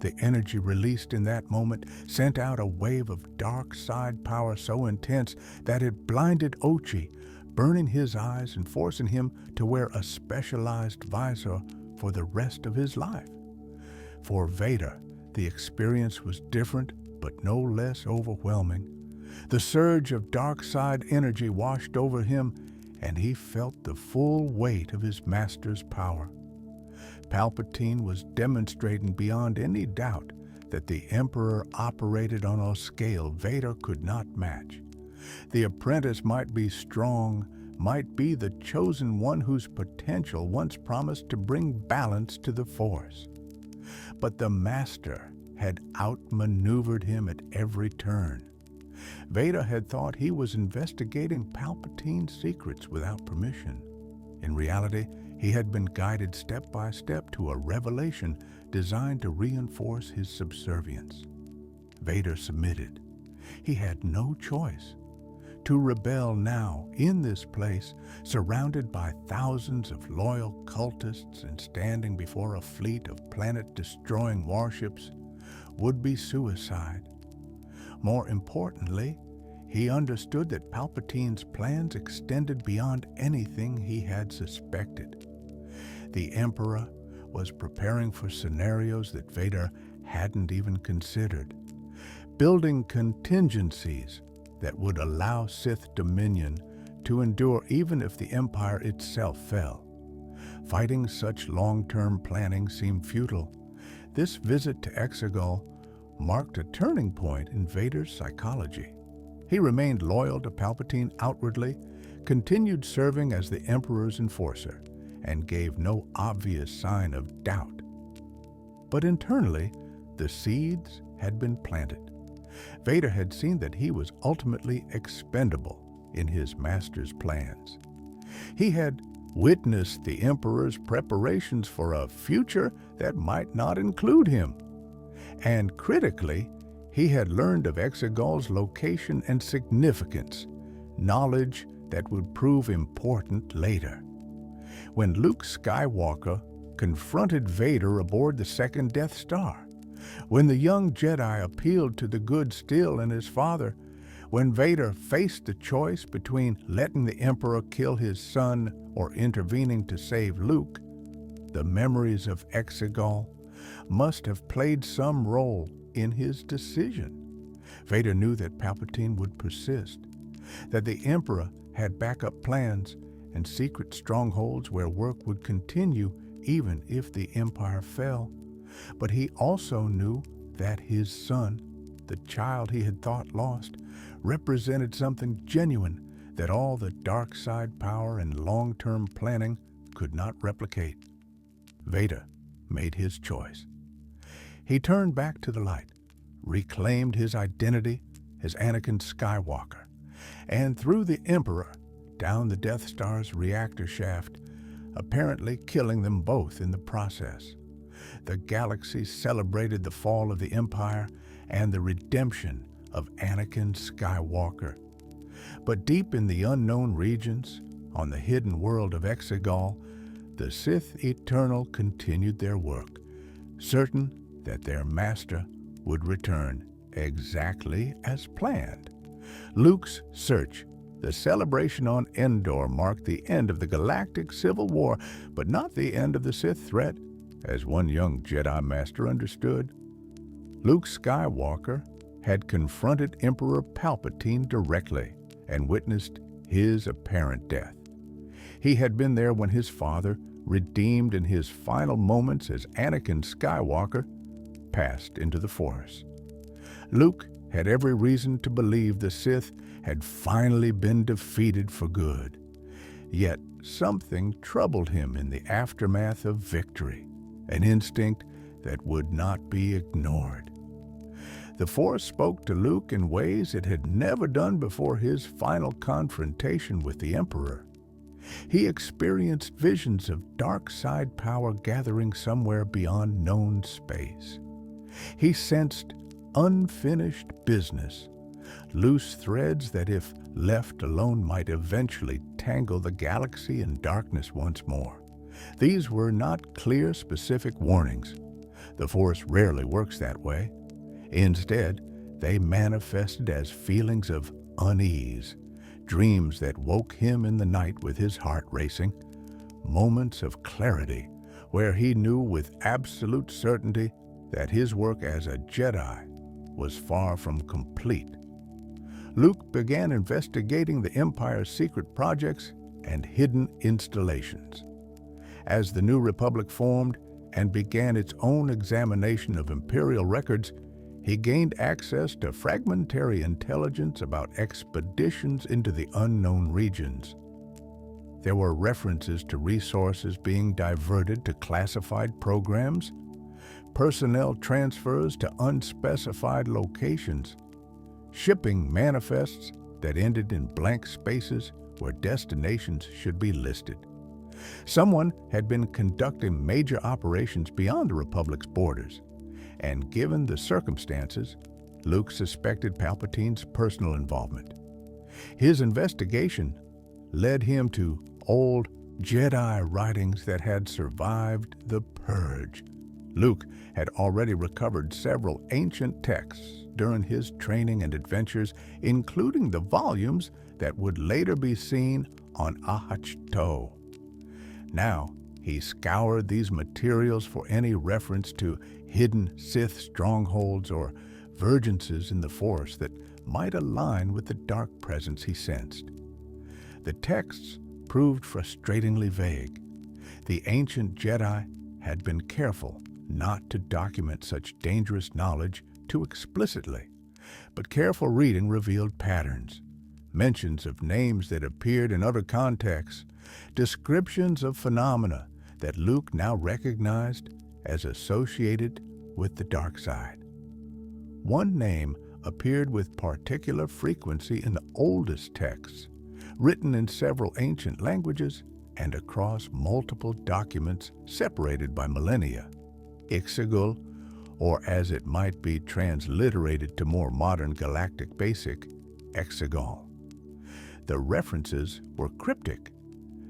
The energy released in that moment sent out a wave of dark side power so intense that it blinded Ochi, burning his eyes and forcing him to wear a specialized visor for the rest of his life. For Vader, the experience was different but no less overwhelming. The surge of dark side energy washed over him, and he felt the full weight of his master's power. Palpatine was demonstrating beyond any doubt that the Emperor operated on a scale Vader could not match. The apprentice might be strong, might be the chosen one whose potential once promised to bring balance to the Force. But the Master had outmaneuvered him at every turn. Vader had thought he was investigating Palpatine's secrets without permission. In reality, he had been guided step by step to a revelation designed to reinforce his subservience. Vader submitted. He had no choice. To rebel now, in this place, surrounded by thousands of loyal cultists and standing before a fleet of planet-destroying warships, would be suicide. More importantly, he understood that Palpatine's plans extended beyond anything he had suspected. The Emperor was preparing for scenarios that Vader hadn't even considered, building contingencies that would allow Sith dominion to endure even if the Empire itself fell. Fighting such long-term planning seemed futile. This visit to EXOGOL marked a turning point in Vader's psychology. He remained loyal to Palpatine outwardly, continued serving as the Emperor's enforcer, and gave no obvious sign of doubt. But internally, the seeds had been planted. Vader had seen that he was ultimately expendable in his master's plans. He had witnessed the Emperor's preparations for a future that might not include him. And critically, he had learned of EXOGOL's location and significance, knowledge that would prove important later. When Luke Skywalker confronted Vader aboard the second Death Star, when the young Jedi appealed to the good still in his father, when Vader faced the choice between letting the Emperor kill his son or intervening to save Luke, the memories of EXOGOL must have played some role in his decision. Vader knew that Palpatine would persist, that the Emperor had backup plans and secret strongholds where work would continue even if the Empire fell. But he also knew that his son, the child he had thought lost, represented something genuine that all the dark side power and long-term planning could not replicate. Vader made his choice. He turned back to the light, reclaimed his identity as Anakin Skywalker, and threw the Emperor down the Death Star's reactor shaft, apparently killing them both in the process. The galaxy celebrated the fall of the Empire and the redemption of Anakin Skywalker. But deep in the unknown regions, on the hidden world of EXOGOL, the Sith Eternal continued their work, certain that their master would return exactly as planned. Luke's search, the celebration on Endor, marked the end of the galactic civil war, but not the end of the Sith threat, as one young Jedi Master understood. Luke Skywalker had confronted Emperor Palpatine directly and witnessed his apparent death. He had been there when his father, redeemed in his final moments as Anakin Skywalker, passed into the Force. Luke had every reason to believe the Sith had finally been defeated for good. Yet something troubled him in the aftermath of victory, an instinct that would not be ignored. The Force spoke to Luke in ways it had never done before his final confrontation with the Emperor. He experienced visions of dark side power gathering somewhere beyond known space. He sensed unfinished business, loose threads that if left alone might eventually tangle the galaxy in darkness once more. These were not clear, specific warnings. The Force rarely works that way. Instead, they manifested as feelings of unease, dreams that woke him in the night with his heart racing, moments of clarity where he knew with absolute certainty that his work as a Jedi was far from complete. Luke began investigating the Empire's secret projects and hidden installations. As the New Republic formed and began its own examination of Imperial records, he gained access to fragmentary intelligence about expeditions into the unknown regions. There were references to resources being diverted to classified programs, personnel transfers to unspecified locations, shipping manifests that ended in blank spaces where destinations should be listed. Someone had been conducting major operations beyond the Republic's borders, and given the circumstances, Luke suspected Palpatine's personal involvement. His investigation led him to old Jedi writings that had survived the Purge. Luke had already recovered several ancient texts during his training and adventures, including the volumes that would later be seen on Ahch-To. Now, he scoured these materials for any reference to hidden Sith strongholds or vergences in the Force that might align with the dark presence he sensed. The texts proved frustratingly vague. The ancient Jedi had been careful not to document such dangerous knowledge too explicitly, but careful reading revealed patterns, mentions of names that appeared in other contexts, descriptions of phenomena that Luke now recognized as associated with the dark side. One name appeared with particular frequency in the oldest texts, written in several ancient languages and across multiple documents separated by millennia. EXOGOL, or as it might be transliterated to more modern galactic basic, EXEGOL. The references were cryptic.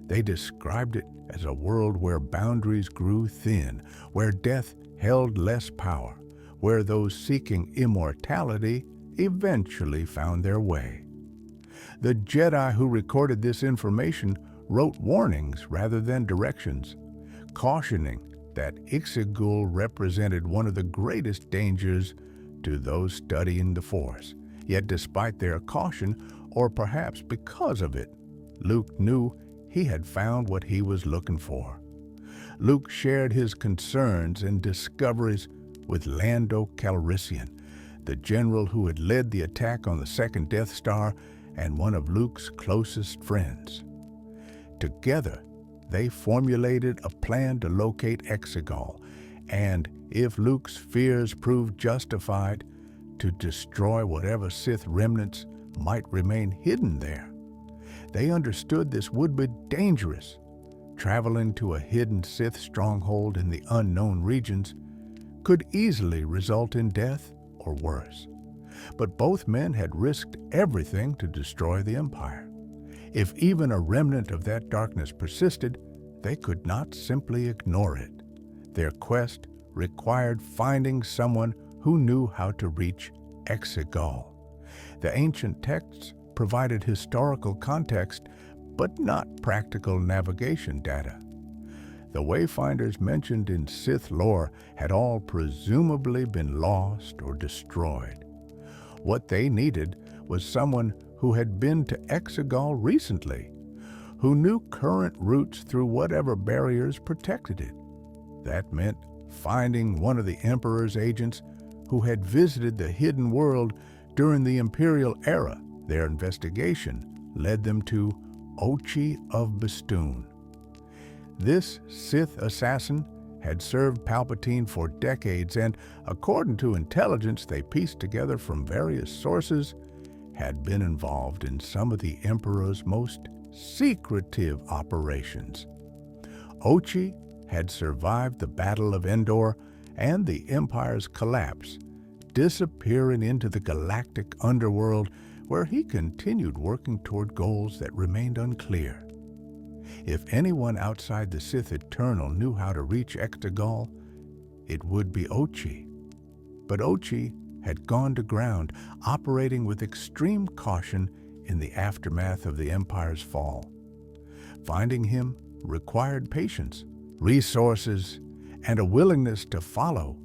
They described it as a world where boundaries grew thin, where death held less power, where those seeking immortality eventually found their way. The Jedi who recorded this information wrote warnings rather than directions, cautioning that EXOGOL represented one of the greatest dangers to those studying the Force. Yet despite their caution, or perhaps because of it, Luke knew he had found what he was looking for. Luke shared his concerns and discoveries with Lando Calrissian, the general who had led the attack on the second Death Star and one of Luke's closest friends. Together, they formulated a plan to locate EXOGOL, and, if Luke's fears proved justified, to destroy whatever Sith remnants might remain hidden there. They understood this would be dangerous. Traveling to a hidden Sith stronghold in the unknown regions could easily result in death or worse. But both men had risked everything to destroy the Empire. If even a remnant of that darkness persisted, they could not simply ignore it. Their quest required finding someone who knew how to reach EXOGOL. The ancient texts provided historical context, but not practical navigation data. The wayfinders mentioned in Sith lore had all presumably been lost or destroyed. What they needed was someone who had been to EXOGOL recently, who knew current routes through whatever barriers protected it. That meant finding one of the Emperor's agents who had visited the hidden world during the Imperial era. Their investigation led them to Ochi of Bestoon. This Sith assassin had served Palpatine for decades and, according to intelligence they pieced together from various sources, had been involved in some of the Emperor's most secretive operations. Ochi had survived the Battle of Endor and the Empire's collapse, disappearing into the galactic underworld where he continued working toward goals that remained unclear. If anyone outside the Sith Eternal knew how to reach EXOGOL, it would be Ochi. But Ochi had gone to ground, operating with extreme caution in the aftermath of the Empire's fall. Finding him required patience, resources, and a willingness to follow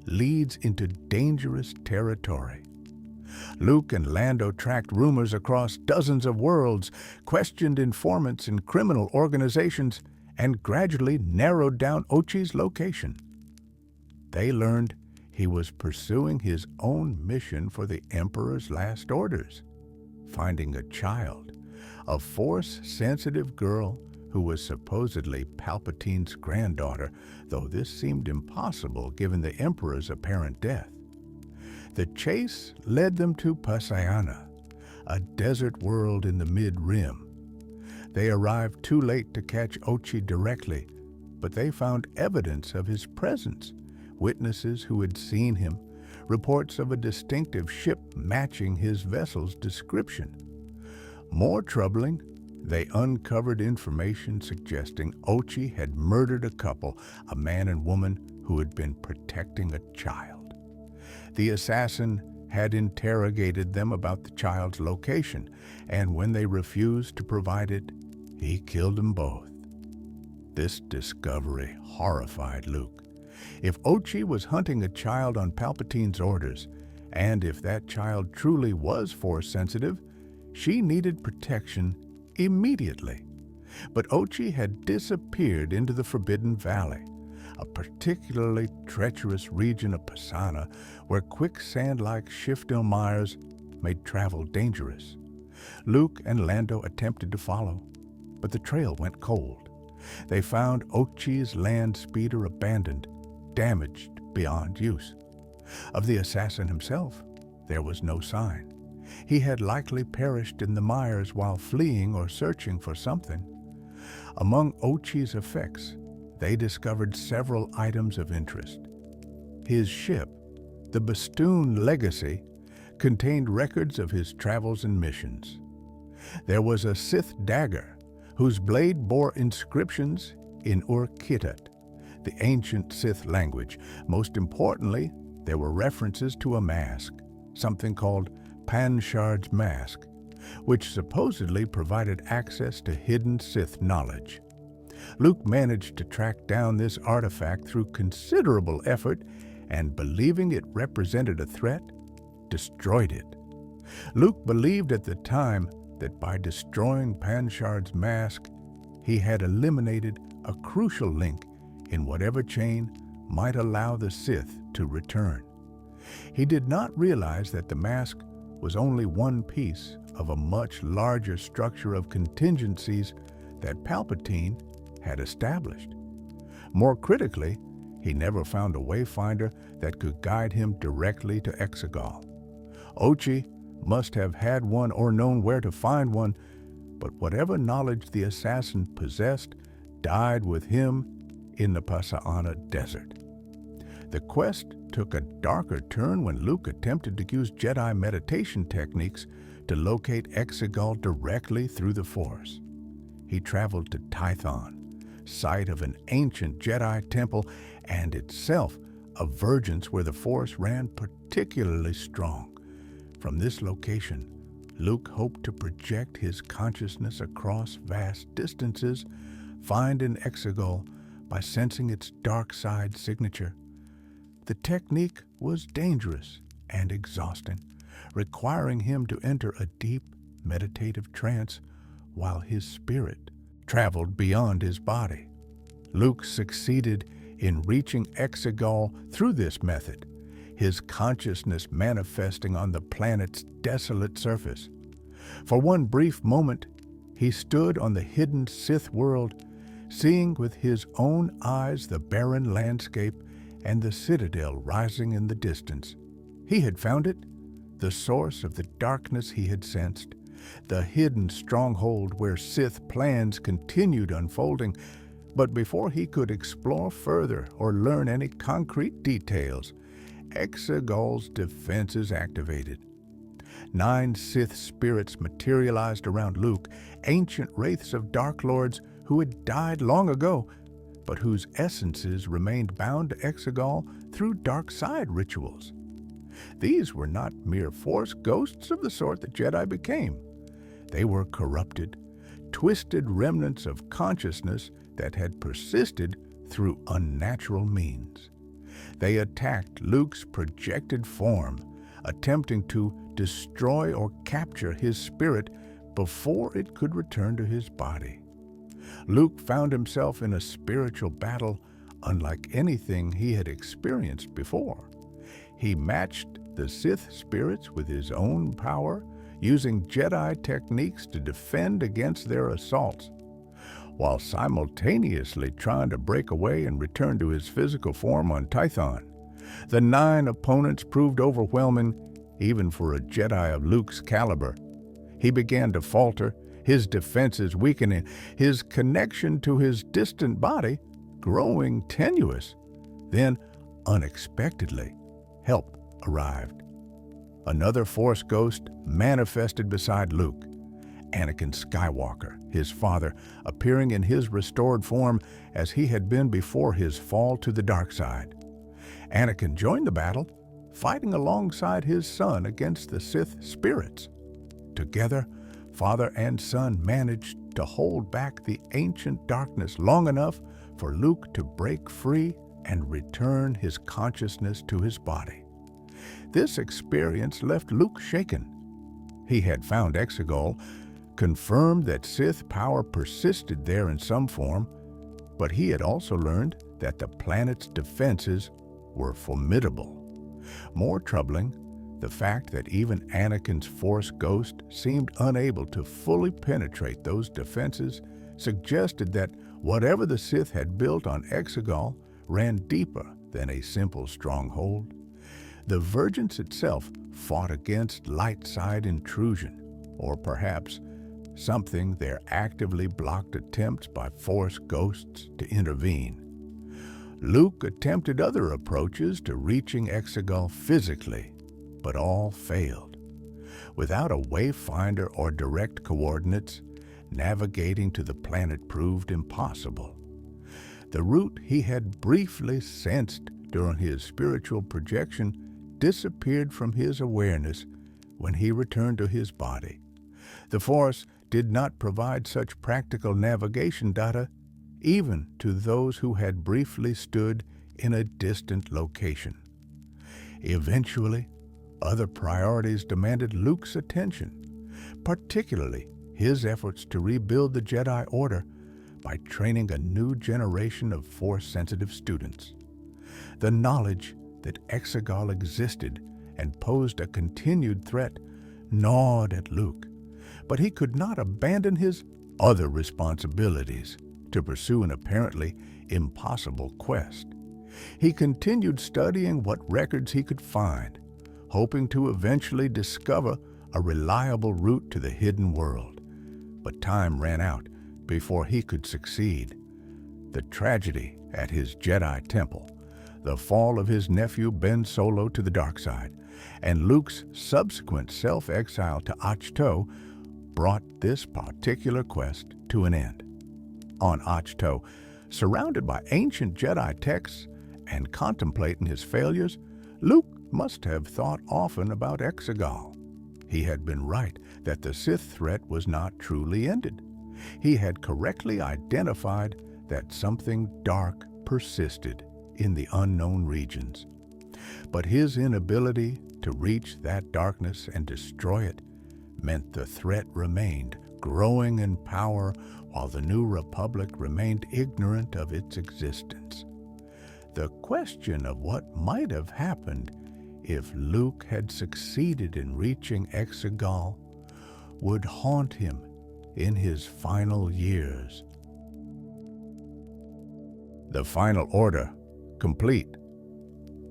leads into dangerous territory. Luke and Lando tracked rumors across dozens of worlds, questioned informants in criminal organizations, and gradually narrowed down Ochi's location. They learned he was pursuing his own mission for the Emperor's last orders, finding a child, a Force-sensitive girl who was supposedly Palpatine's granddaughter, though this seemed impossible given the Emperor's apparent death. The chase led them to Pasayana, a desert world in the Mid-Rim. They arrived too late to catch Ochi directly, but they found evidence of his presence, witnesses who had seen him, reports of a distinctive ship matching his vessel's description. More troubling, they uncovered information suggesting Ochi had murdered a couple, a man and woman who had been protecting a child. The assassin had interrogated them about the child's location, and when they refused to provide it, he killed them both. This discovery horrified Luke. If Ochi was hunting a child on Palpatine's orders, and if that child truly was Force-sensitive, she needed protection immediately. But Ochi had disappeared into the Forbidden Valley, a particularly treacherous region of Pasana where quicksand-like Shiftil mires made travel dangerous. Luke and Lando attempted to follow, but the trail went cold. They found Ochi's land speeder abandoned, damaged beyond use. Of the assassin himself, there was no sign. He had likely perished in the mires while fleeing or searching for something. Among Ochi's effects, they discovered several items of interest. His ship, the Bestoon Legacy, contained records of his travels and missions. There was a Sith dagger, whose blade bore inscriptions in Ur-Kittet, the ancient Sith language. Most importantly, there were references to a mask, something called Panshard's Mask, which supposedly provided access to hidden Sith knowledge. Luke managed to track down this artifact through considerable effort and, believing it represented a threat, destroyed it. Luke believed at the time that by destroying Panshard's mask, he had eliminated a crucial link in whatever chain might allow the Sith to return. He did not realize that the mask was only one piece of a much larger structure of contingencies that Palpatine had established. More critically, he never found a wayfinder that could guide him directly to EXOGOL. Ochi must have had one or known where to find one, but whatever knowledge the assassin possessed died with him in the Pasana desert. The quest took a darker turn when Luke attempted to use Jedi meditation techniques to locate EXOGOL directly through the Force. He traveled to Tython, site of an ancient Jedi temple and itself a vergence where the Force ran particularly strong. From this location, Luke hoped to project his consciousness across vast distances, find an EXOGOL by sensing its dark side signature. The technique was dangerous and exhausting, requiring him to enter a deep meditative trance while his spirit traveled beyond his body. Luke succeeded in reaching Exegol through this method, his consciousness manifesting on the planet's desolate surface. For one brief moment, he stood on the hidden Sith world, seeing with his own eyes the barren landscape and the citadel rising in the distance. He had found it, the source of the darkness he had sensed, the hidden stronghold where Sith plans continued unfolding. But before he could explore further or learn any concrete details, Exegol's defenses activated. 9 Sith spirits materialized around Luke, ancient wraiths of Dark Lords who had died long ago, but whose essences remained bound to Exegol through dark side rituals. These were not mere Force ghosts of the sort that Jedi became. They were corrupted, twisted remnants of consciousness that had persisted through unnatural means. They attacked Luke's projected form, attempting to destroy or capture his spirit before it could return to his body. Luke found himself in a spiritual battle unlike anything he had experienced before. He matched the Sith spirits with his own power, using Jedi techniques to defend against their assaults, while simultaneously trying to break away and return to his physical form on Tython. The 9 opponents proved overwhelming, even for a Jedi of Luke's caliber. He began to falter, his defenses weakening, his connection to his distant body growing tenuous. Then, unexpectedly, help arrived. Another Force ghost manifested beside Luke, Anakin Skywalker, his father, appearing in his restored form as he had been before his fall to the dark side. Anakin joined the battle, fighting alongside his son against the Sith spirits. Together, father and son managed to hold back the ancient darkness long enough for Luke to break free and return his consciousness to his body. This experience left Luke shaken. He had found Exegol, confirmed that Sith power persisted there in some form, but he had also learned that the planet's defenses were formidable. More troubling, the fact that even Anakin's Force ghost seemed unable to fully penetrate those defenses suggested that whatever the Sith had built on Exegol ran deeper than a simple stronghold. The Vergence itself fought against light side intrusion, or perhaps something their actively blocked attempts by Force ghosts to intervene. Luke attempted other approaches to reaching Exegol physically, but all failed. Without a wayfinder or direct coordinates, navigating to the planet proved impossible. The route he had briefly sensed during his spiritual projection disappeared from his awareness when he returned to his body. The Force did not provide such practical navigation data even to those who had briefly stood in a distant location. Eventually, other priorities demanded Luke's attention, particularly his efforts to rebuild the Jedi Order by training a new generation of Force-sensitive students. The knowledge that Exegol existed and posed a continued threat gnawed at Luke, but he could not abandon his other responsibilities to pursue an apparently impossible quest. He continued studying what records he could find, hoping to eventually discover a reliable route to the hidden world. But time ran out before he could succeed. The tragedy at his Jedi temple, the fall of his nephew Ben Solo to the dark side, and Luke's subsequent self-exile to Ahch-To brought this particular quest to an end. On Ahch-To, surrounded by ancient Jedi texts and contemplating his failures, Luke must have thought often about Exegol. He had been right that the Sith threat was not truly ended. He had correctly identified that something dark persisted in the unknown regions. But his inability to reach that darkness and destroy it meant the threat remained growing in power while the New Republic remained ignorant of its existence. The question of what might have happened if Luke had succeeded in reaching Exegol would haunt him in his final years. The Final Order, complete.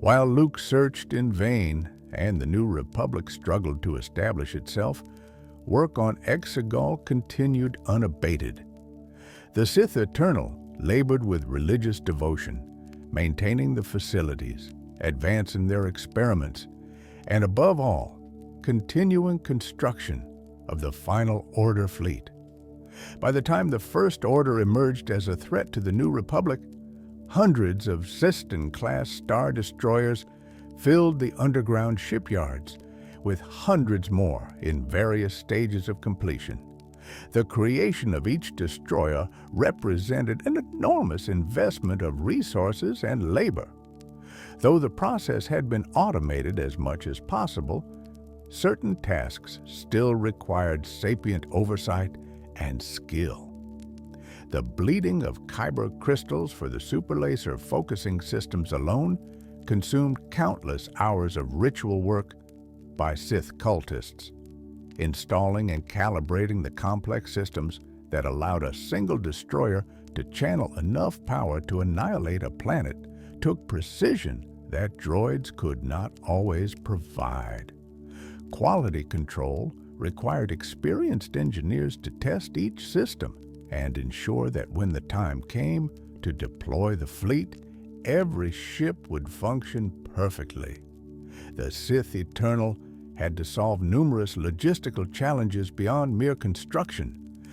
While Luke searched in vain and the New Republic struggled to establish itself, work on Exegol continued unabated. The Sith Eternal labored with religious devotion, maintaining the facilities, advancing their experiments, and above all, continuing construction of the Final Order fleet. By the time the First Order emerged as a threat to the New Republic, hundreds of Sistine-class Star Destroyers filled the underground shipyards, with hundreds more in various stages of completion. The creation of each destroyer represented an enormous investment of resources and labor. Though the process had been automated as much as possible, certain tasks still required sapient oversight and skill. The bleeding of kyber crystals for the superlaser focusing systems alone consumed countless hours of ritual work by Sith cultists, installing and calibrating the complex systems that allowed a single destroyer to channel enough power to annihilate a planet took precision that droids could not always provide. Quality control required experienced engineers to test each system and ensure that when the time came to deploy the fleet, every ship would function perfectly. The Sith Eternal had to solve numerous logistical challenges beyond mere construction.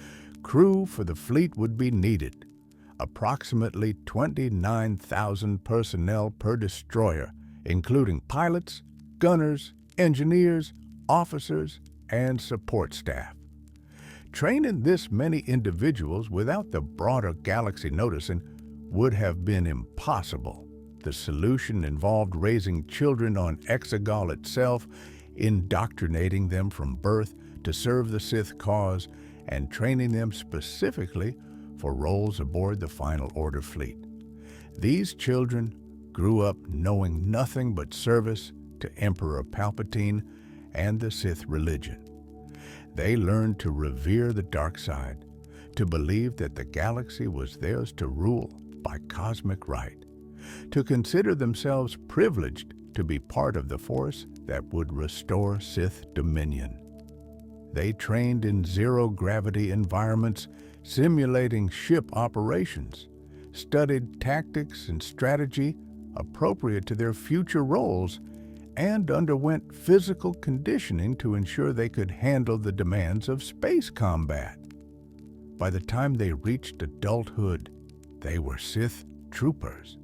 Crew for the fleet would be needed, approximately 29,000 personnel per destroyer, including pilots, gunners, engineers, officers, and support staff. Training this many individuals without the broader galaxy noticing would have been impossible. The solution involved raising children on Exegol itself, indoctrinating them from birth to serve the Sith cause, and training them specifically for roles aboard the Final Order fleet. These children grew up knowing nothing but service to Emperor Palpatine and the Sith religion. They learned to revere the dark side, to believe that the galaxy was theirs to rule by cosmic right, to consider themselves privileged to be part of the force that would restore Sith dominion. They trained in zero-gravity environments, simulating ship operations, studied tactics and strategy appropriate to their future roles, and underwent physical conditioning to ensure they could handle the demands of space combat. By the time they reached adulthood, they were Sith troopers,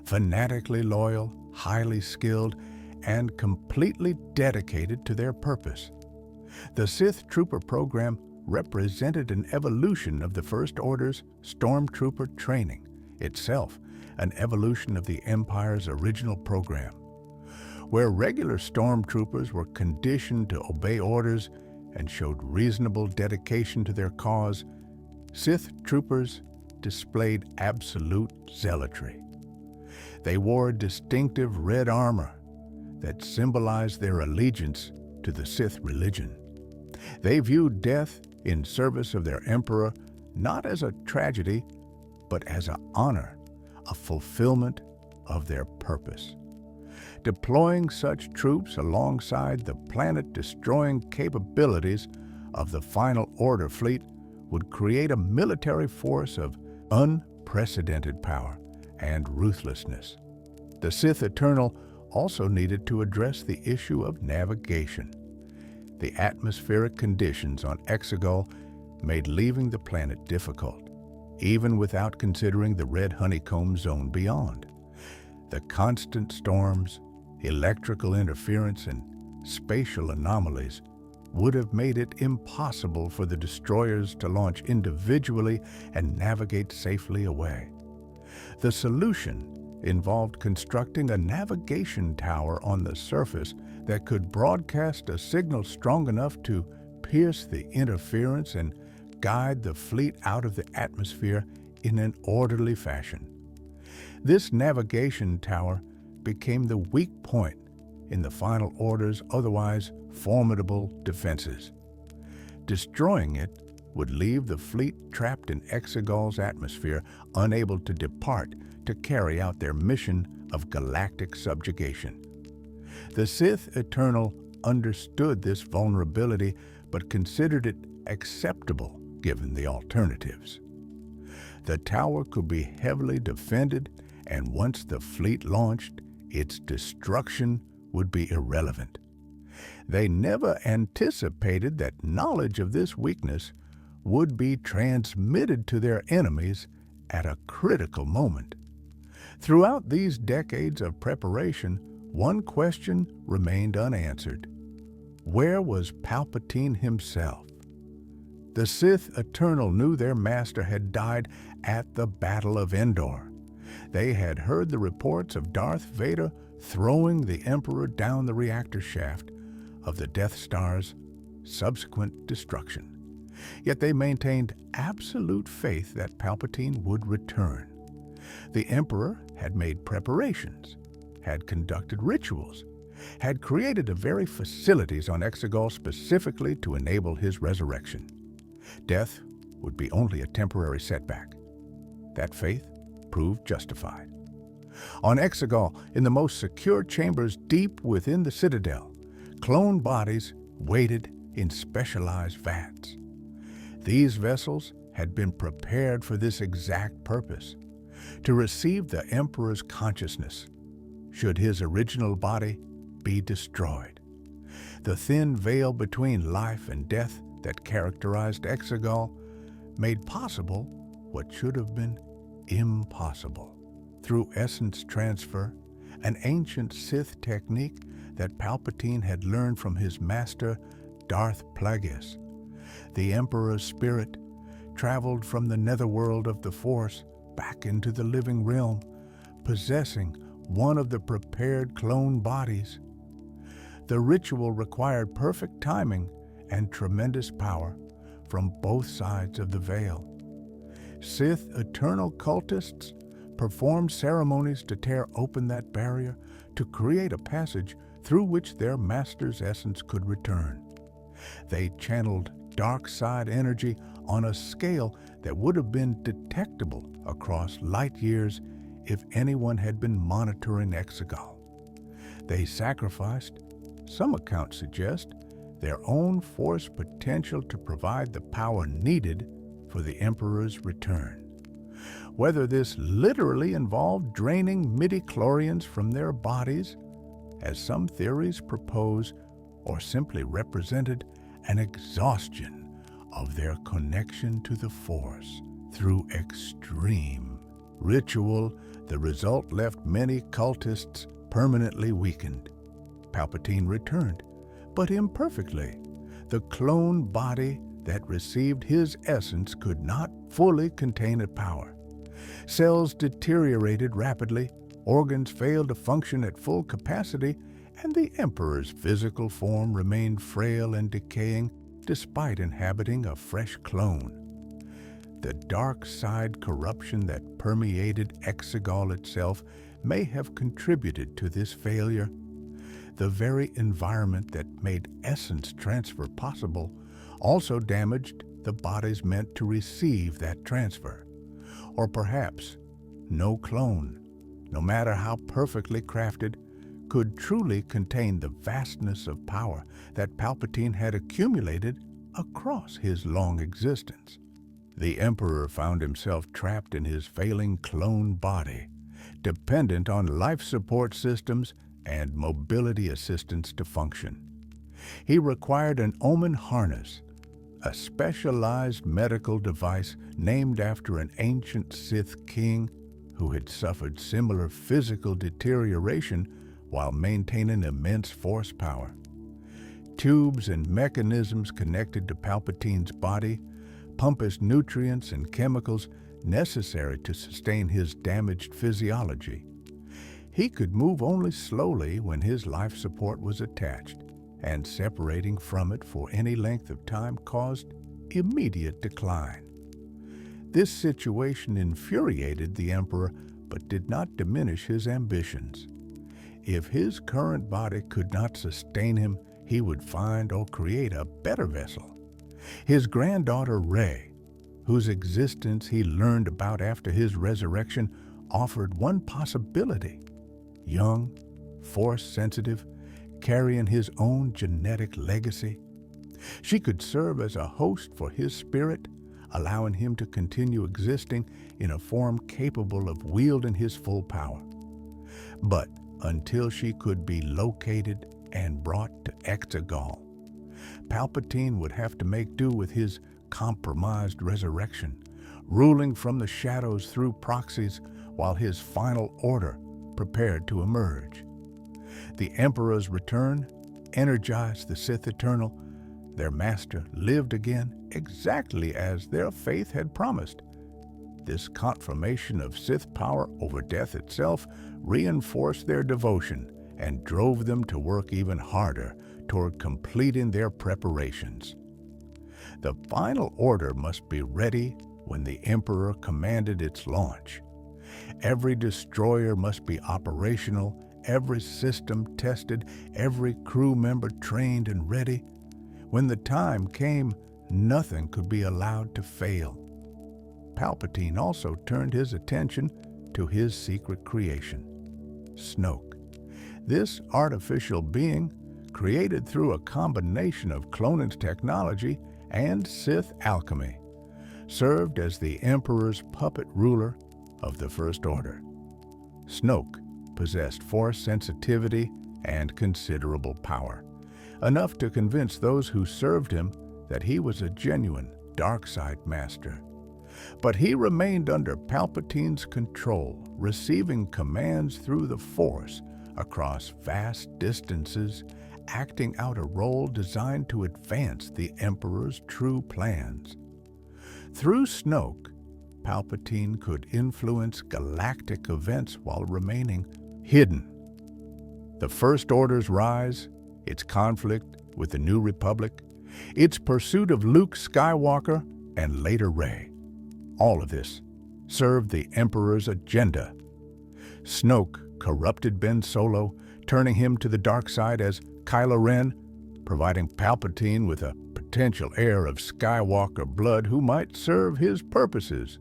fanatically loyal, highly skilled, and completely dedicated to their purpose. The Sith Trooper program represented an evolution of the First Order's Stormtrooper training, itself an evolution of the Empire's original program. Where regular stormtroopers were conditioned to obey orders and showed reasonable dedication to their cause, Sith troopers displayed absolute zealotry. They wore distinctive red armor that symbolized their allegiance to the Sith religion. They viewed death in service of their emperor not as a tragedy, but as an honor, a fulfillment of their purpose. Deploying such troops alongside the planet-destroying capabilities of the Final Order fleet would create a military force of unprecedented power and ruthlessness. The Sith Eternal also needed to address the issue of navigation. The atmospheric conditions on Exegol made leaving the planet difficult, even without considering the red honeycomb zone beyond. The constant storms, electrical interference, and spatial anomalies would have made it impossible for the destroyers to launch individually and navigate safely away. The solution involved constructing a navigation tower on the surface that could broadcast a signal strong enough to pierce the interference and guide the fleet out of the atmosphere in an orderly fashion. This navigation tower became the weak point in the Final Order's otherwise formidable defenses. Destroying it would leave the fleet trapped in EXOGOL's atmosphere, unable to depart to carry out their mission of galactic subjugation. The Sith Eternal understood this vulnerability but considered it acceptable given the alternatives. The tower could be heavily defended, and once the fleet launched, its destruction would be irrelevant. They never anticipated that knowledge of this weakness would be transmitted to their enemies at a critical moment. Throughout these decades of preparation, one question remained unanswered. Where was Palpatine himself? The Sith Eternal knew their master had died at the Battle of Endor. They had heard the reports of Darth Vader throwing the Emperor down the reactor shaft of the Death Star's subsequent destruction. Yet they maintained absolute faith that Palpatine would return. The Emperor had made preparations, had conducted rituals, had created the very facilities on EXOGOL specifically to enable his resurrection. Death would be only a temporary setback. That faith proved justified. On EXOGOL, in the most secure chambers deep within the Citadel, clone bodies waited in specialized vats. These vessels had been prepared for this exact purpose, to receive the Emperor's consciousness, should his original body be destroyed. The thin veil between life and death that characterized EXOGOL made possible what should have been impossible. Through essence transfer, an ancient Sith technique that Palpatine had learned from his master, Darth Plagueis, the Emperor's spirit traveled from the netherworld of the Force back into the living realm, possessing one of the prepared clone bodies. The ritual required perfect timing and tremendous power from both sides of the veil. Sith Eternal cultists performed ceremonies to tear open that barrier to create a passage through which their master's essence could return. They channeled dark side energy on a scale that would have been detectable across light years if anyone had been monitoring EXOGOL. They sacrificed, some accounts suggest, their own force potential to provide the power needed for the Emperor's return. Whether this literally involved draining midichlorians from their bodies, as some theories propose, or simply represented an exhaustion of their connection to the Force through extreme ritual, the result left many cultists permanently weakened. Palpatine returned, but imperfectly. The clone body that received his essence could not fully contain its power. Cells deteriorated rapidly, organs failed to function at full capacity, and the Emperor's physical form remained frail and decaying despite inhabiting a fresh clone. The dark side corruption that permeated EXOGOL itself may have contributed to this failure. The very environment that made essence transfer possible also damaged the bodies meant to receive that transfer. Or perhaps no clone, no matter how perfectly crafted, could truly contain the vastness of power that Palpatine had accumulated across his long existence. The Emperor found himself trapped in his failing clone body, dependent on life support systems and mobility assistance to function. He required an Omen harness, a specialized medical device named after an ancient Sith king who had suffered similar physical deterioration while maintaining immense force power. Tubes and mechanisms connected to Palpatine's body pump his nutrients and chemicals necessary to sustain his damaged physiology. He could move only slowly when his life support was attached, and separating from it for any length of time caused immediate decline. This situation infuriated the Emperor, but did not diminish his ambitions. If his current body could not sustain him, he would find or create a better vessel. His granddaughter Rey, whose existence he learned about after his resurrection, offered one possibility. Young, Force-sensitive, carrying his own genetic legacy, she could serve as a host for his spirit, allowing him to continue existing in a form capable of wielding his full power. But until she could be located and brought to EXOGOL, Palpatine would have to make do with his compromised resurrection, ruling from the shadows through proxies while his final order prepared to emerge. The Emperor's return energized the Sith Eternal. Their master lived again exactly as their faith had promised. This confirmation of Sith power over death itself reinforced their devotion and drove them to work even harder toward completing their preparations. The final order must be ready when the Emperor commanded its launch. Every destroyer must be operational, every system tested, every crew member trained and ready. When the time came, nothing could be allowed to fail. Palpatine also turned his attention to his secret creation, Snoke. This artificial being, created through a combination of cloning technology and Sith alchemy, served as the Emperor's puppet ruler of the First Order. Snoke possessed Force sensitivity and considerable power, enough to convince those who served him that he was a genuine dark side master. But he remained under Palpatine's control, receiving commands through the Force across vast distances, acting out a role designed to advance the Emperor's true plans. Through Snoke, Palpatine could influence galactic events while remaining hidden. The First Order's rise, its conflict with the New Republic, its pursuit of Luke Skywalker and later Rey, all of this served the Emperor's agenda. Snoke corrupted Ben Solo, turning him to the dark side as Kylo Ren, providing Palpatine with a potential heir of Skywalker blood who might serve his purposes.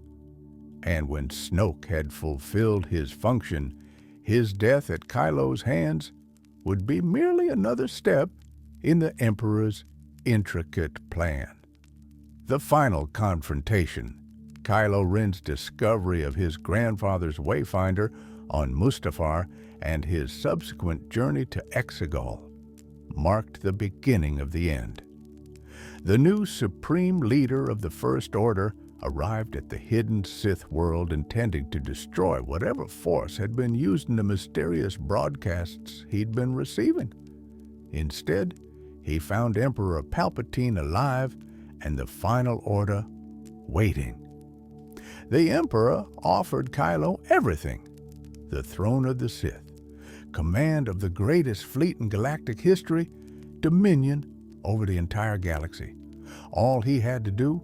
And when Snoke had fulfilled his function, his death at Kylo's hands would be merely another step in the Emperor's intricate plan. The final confrontation, Kylo Ren's discovery of his grandfather's Wayfinder on Mustafar and his subsequent journey to EXOGOL, marked the beginning of the end. The new supreme leader of the First Order arrived at the hidden Sith world intending to destroy whatever Force had been used in the mysterious broadcasts he'd been receiving. Instead, he found Emperor Palpatine alive and the final order waiting. The Emperor offered Kylo everything: the throne of the Sith, command of the greatest fleet in galactic history, dominion over the entire galaxy. All he had to do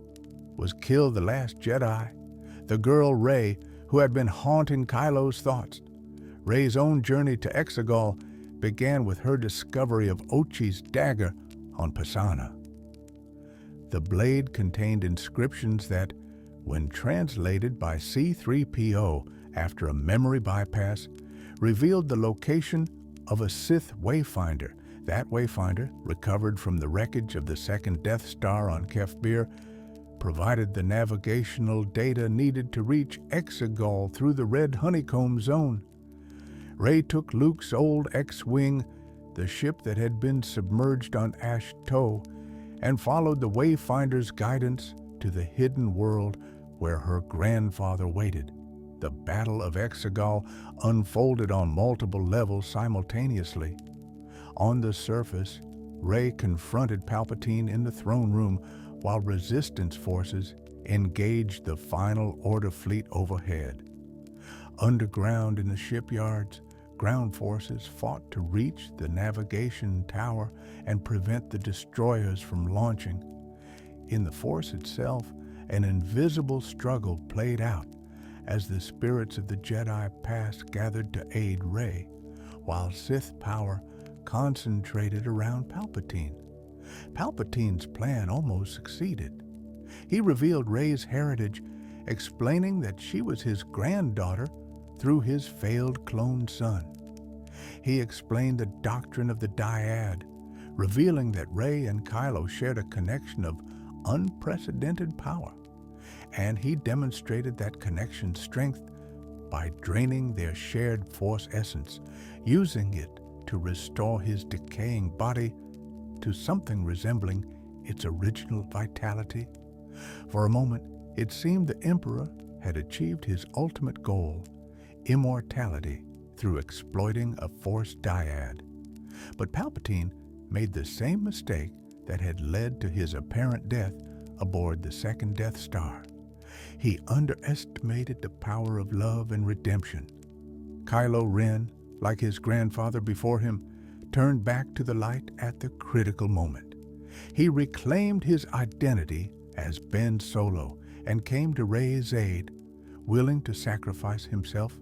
was kill the last Jedi, the girl Rey, who had been haunting Kylo's thoughts. Rey's own journey to EXOGOL began with her discovery of Ochi's dagger on Pasaana. The blade contained inscriptions that, when translated by C-3PO after a memory bypass, revealed the location of a Sith Wayfinder. That Wayfinder, recovered from the wreckage of the second Death Star on Kefbir, provided the navigational data needed to reach EXOGOL through the Red Honeycomb Zone. Rey took Luke's old X-Wing, the ship that had been submerged on Ashto, and followed the Wayfinder's guidance to the hidden world where her grandfather waited. The Battle of EXOGOL unfolded on multiple levels simultaneously. On the surface, Rey confronted Palpatine in the throne room while Resistance forces engaged the Final Order fleet overhead. Underground in the shipyards, ground forces fought to reach the navigation tower and prevent the destroyers from launching. In the Force itself, an invisible struggle played out as the spirits of the Jedi past gathered to aid Rey, while Sith power concentrated around Palpatine. Palpatine's plan almost succeeded. He revealed Rey's heritage, explaining that she was his granddaughter through his failed clone son. He explained the doctrine of the dyad, revealing that Rey and Kylo shared a connection of unprecedented power, and he demonstrated that connection's strength by draining their shared Force essence, using it to restore his decaying body to something resembling its original vitality. For a moment, it seemed the Emperor had achieved his ultimate goal, immortality, through exploiting a Force dyad. But Palpatine made the same mistake that had led to his apparent death aboard the second Death Star. He underestimated the power of love and redemption. Kylo Ren, like his grandfather before him, turned back to the light at the critical moment. He reclaimed his identity as Ben Solo and came to Rey's aid, willing to sacrifice himself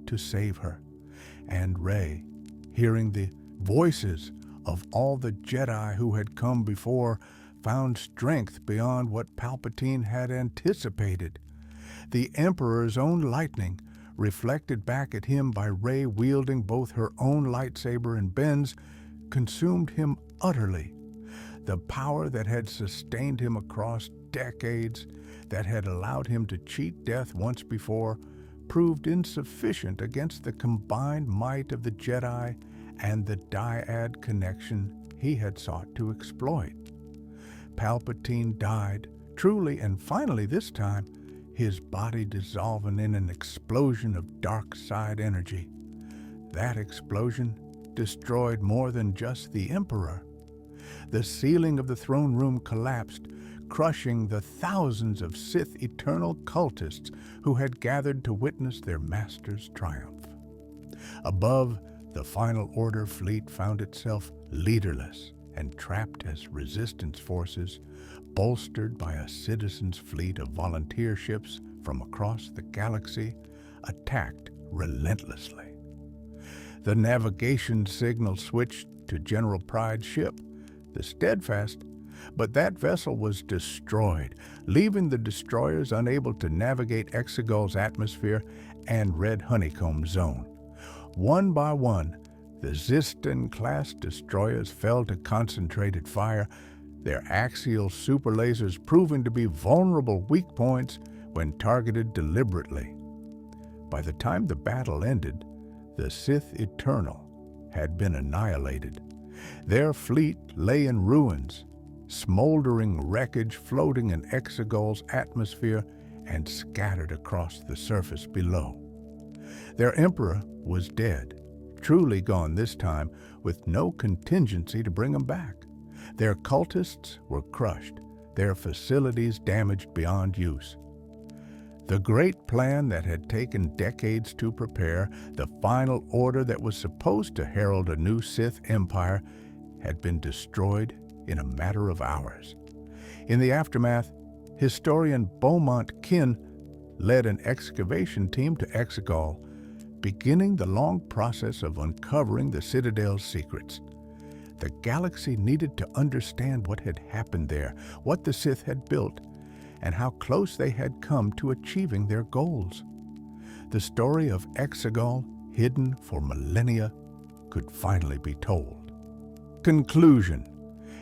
to save her. And Rey, hearing the voices of all the Jedi who had come before, found strength beyond what Palpatine had anticipated. The Emperor's own lightning, reflected back at him by Rey wielding both her own lightsaber and Ben's, consumed him utterly. The power that had sustained him across decades, that had allowed him to cheat death once before, proved insufficient against the combined might of the Jedi and the dyad connection he had sought to exploit. Palpatine died, truly and finally this time, his body dissolving in an explosion of dark side energy. That explosion destroyed more than just the Emperor. The ceiling of the throne room collapsed, crushing the thousands of Sith Eternal cultists who had gathered to witness their master's triumph. Above, the Final Order fleet found itself leaderless and trapped as resistance forces, bolstered by a citizens' fleet of volunteer ships from across the galaxy, attacked relentlessly. The navigation signal switched to General Pryde's ship, the Steadfast, but that vessel was destroyed, leaving the destroyers unable to navigate EXOGOL's atmosphere and Red Honeycomb Zone. One by one, the Ziston-class destroyers fell to concentrated fire, their axial superlasers proving to be vulnerable weak points when targeted deliberately. By the time the battle ended, the Sith Eternal had been annihilated. Their fleet lay in ruins, smoldering wreckage floating in EXOGOL's atmosphere and scattered across the surface below. Their Emperor was dead, truly gone this time, with no contingency to bring him back. Their cultists were crushed, their facilities damaged beyond use. The great plan that had taken decades to prepare, the final order that was supposed to herald a new Sith Empire, had been destroyed in a matter of hours. In the aftermath, historian Beaumont Kin led an excavation team to EXOGOL, beginning the long process of uncovering the Citadel's secrets. The galaxy needed to understand what had happened there, what the Sith had built, and how close they had come to achieving their goals. The story of EXOGOL, hidden for millennia, could finally be told. Conclusion.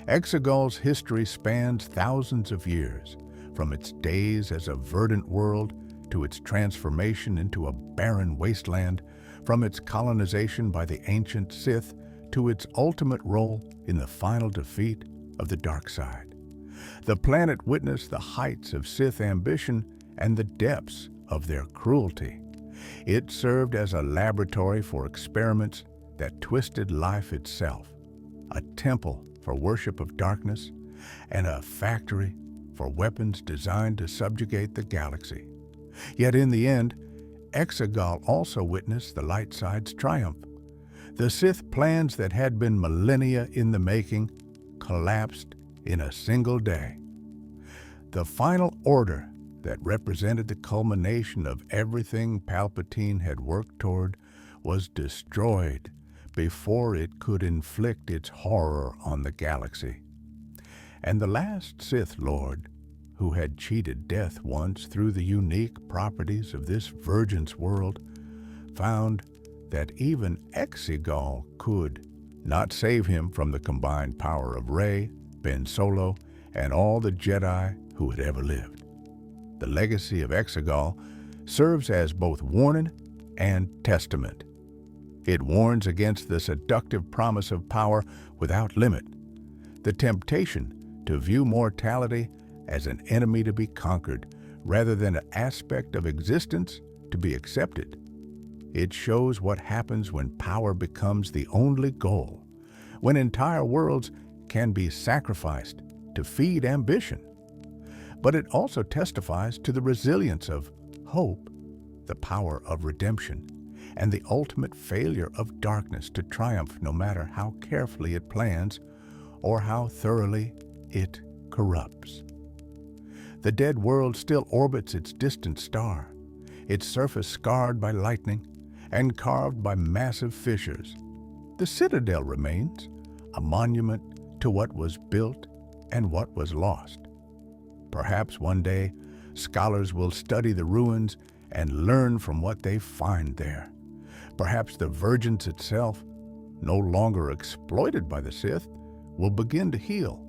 EXOGOL's history spans thousands of years, from its days as a verdant world to its transformation into a barren wasteland, from its colonization by the ancient Sith to its ultimate role in the final defeat of the dark side. The planet witnessed the heights of Sith ambition and the depths of their cruelty. It served as a laboratory for experiments that twisted life itself, a temple for worship of darkness, and a factory for weapons designed to subjugate the galaxy. Yet in the end, EXOGOL also witnessed the light side's triumph. The Sith plans that had been millennia in the making collapsed in a single day. The final order that represented the culmination of everything Palpatine had worked toward was destroyed before it could inflict its horror on the galaxy. And the last Sith Lord, who had cheated death once through the unique properties of this Virgin's world, found that even EXOGOL could not save him from the combined power of Rey, Ben Solo, and all the Jedi who had ever lived. The legacy of EXOGOL serves as both warning and testament. It warns against the seductive promise of power without limit, the temptation to view mortality as an enemy to be conquered rather than an aspect of existence to be accepted. It shows what happens when power becomes the only goal, when entire worlds can be sacrificed to feed ambition. But it also testifies to the resilience of hope, the power of redemption, and the ultimate failure of darkness to triumph no matter how carefully it plans or how thoroughly it corrupts. The dead world still orbits its distant star, its surface scarred by lightning and carved by massive fissures. The citadel remains, a monument to what was built and what was lost. Perhaps one day, scholars will study the ruins and learn from what they find there. Perhaps the Virgins itself, no longer exploited by the Sith, will begin to heal,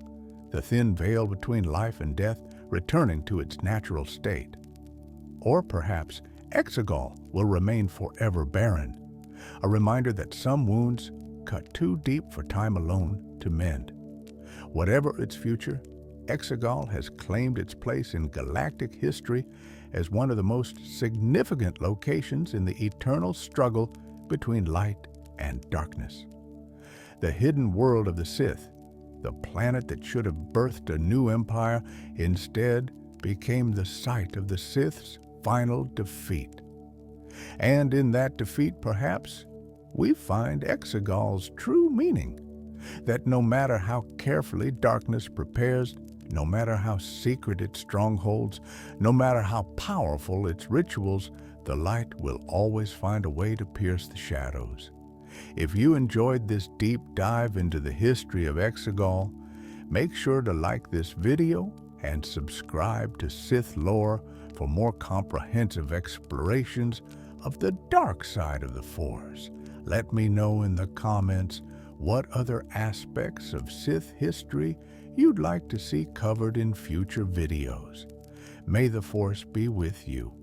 the thin veil between life and death returning to its natural state. Or perhaps EXOGOL will remain forever barren, a reminder that some wounds cut too deep for time alone to mend. Whatever its future, EXOGOL has claimed its place in galactic history as one of the most significant locations in the eternal struggle between light and darkness. The hidden world of the Sith, the planet that should have birthed a new empire, instead became the site of the Sith's final defeat. And in that defeat, perhaps, we find EXOGOL's true meaning, that no matter how carefully darkness prepares, no matter how secret its strongholds, no matter how powerful its rituals, the light will always find a way to pierce the shadows. If you enjoyed this deep dive into the history of EXOGOL, make sure to like this video and subscribe to Sith Lore for more comprehensive explorations of the dark side of the Force. Let me know in the comments what other aspects of Sith history you'd like to see covered in future videos. May the Force be with you.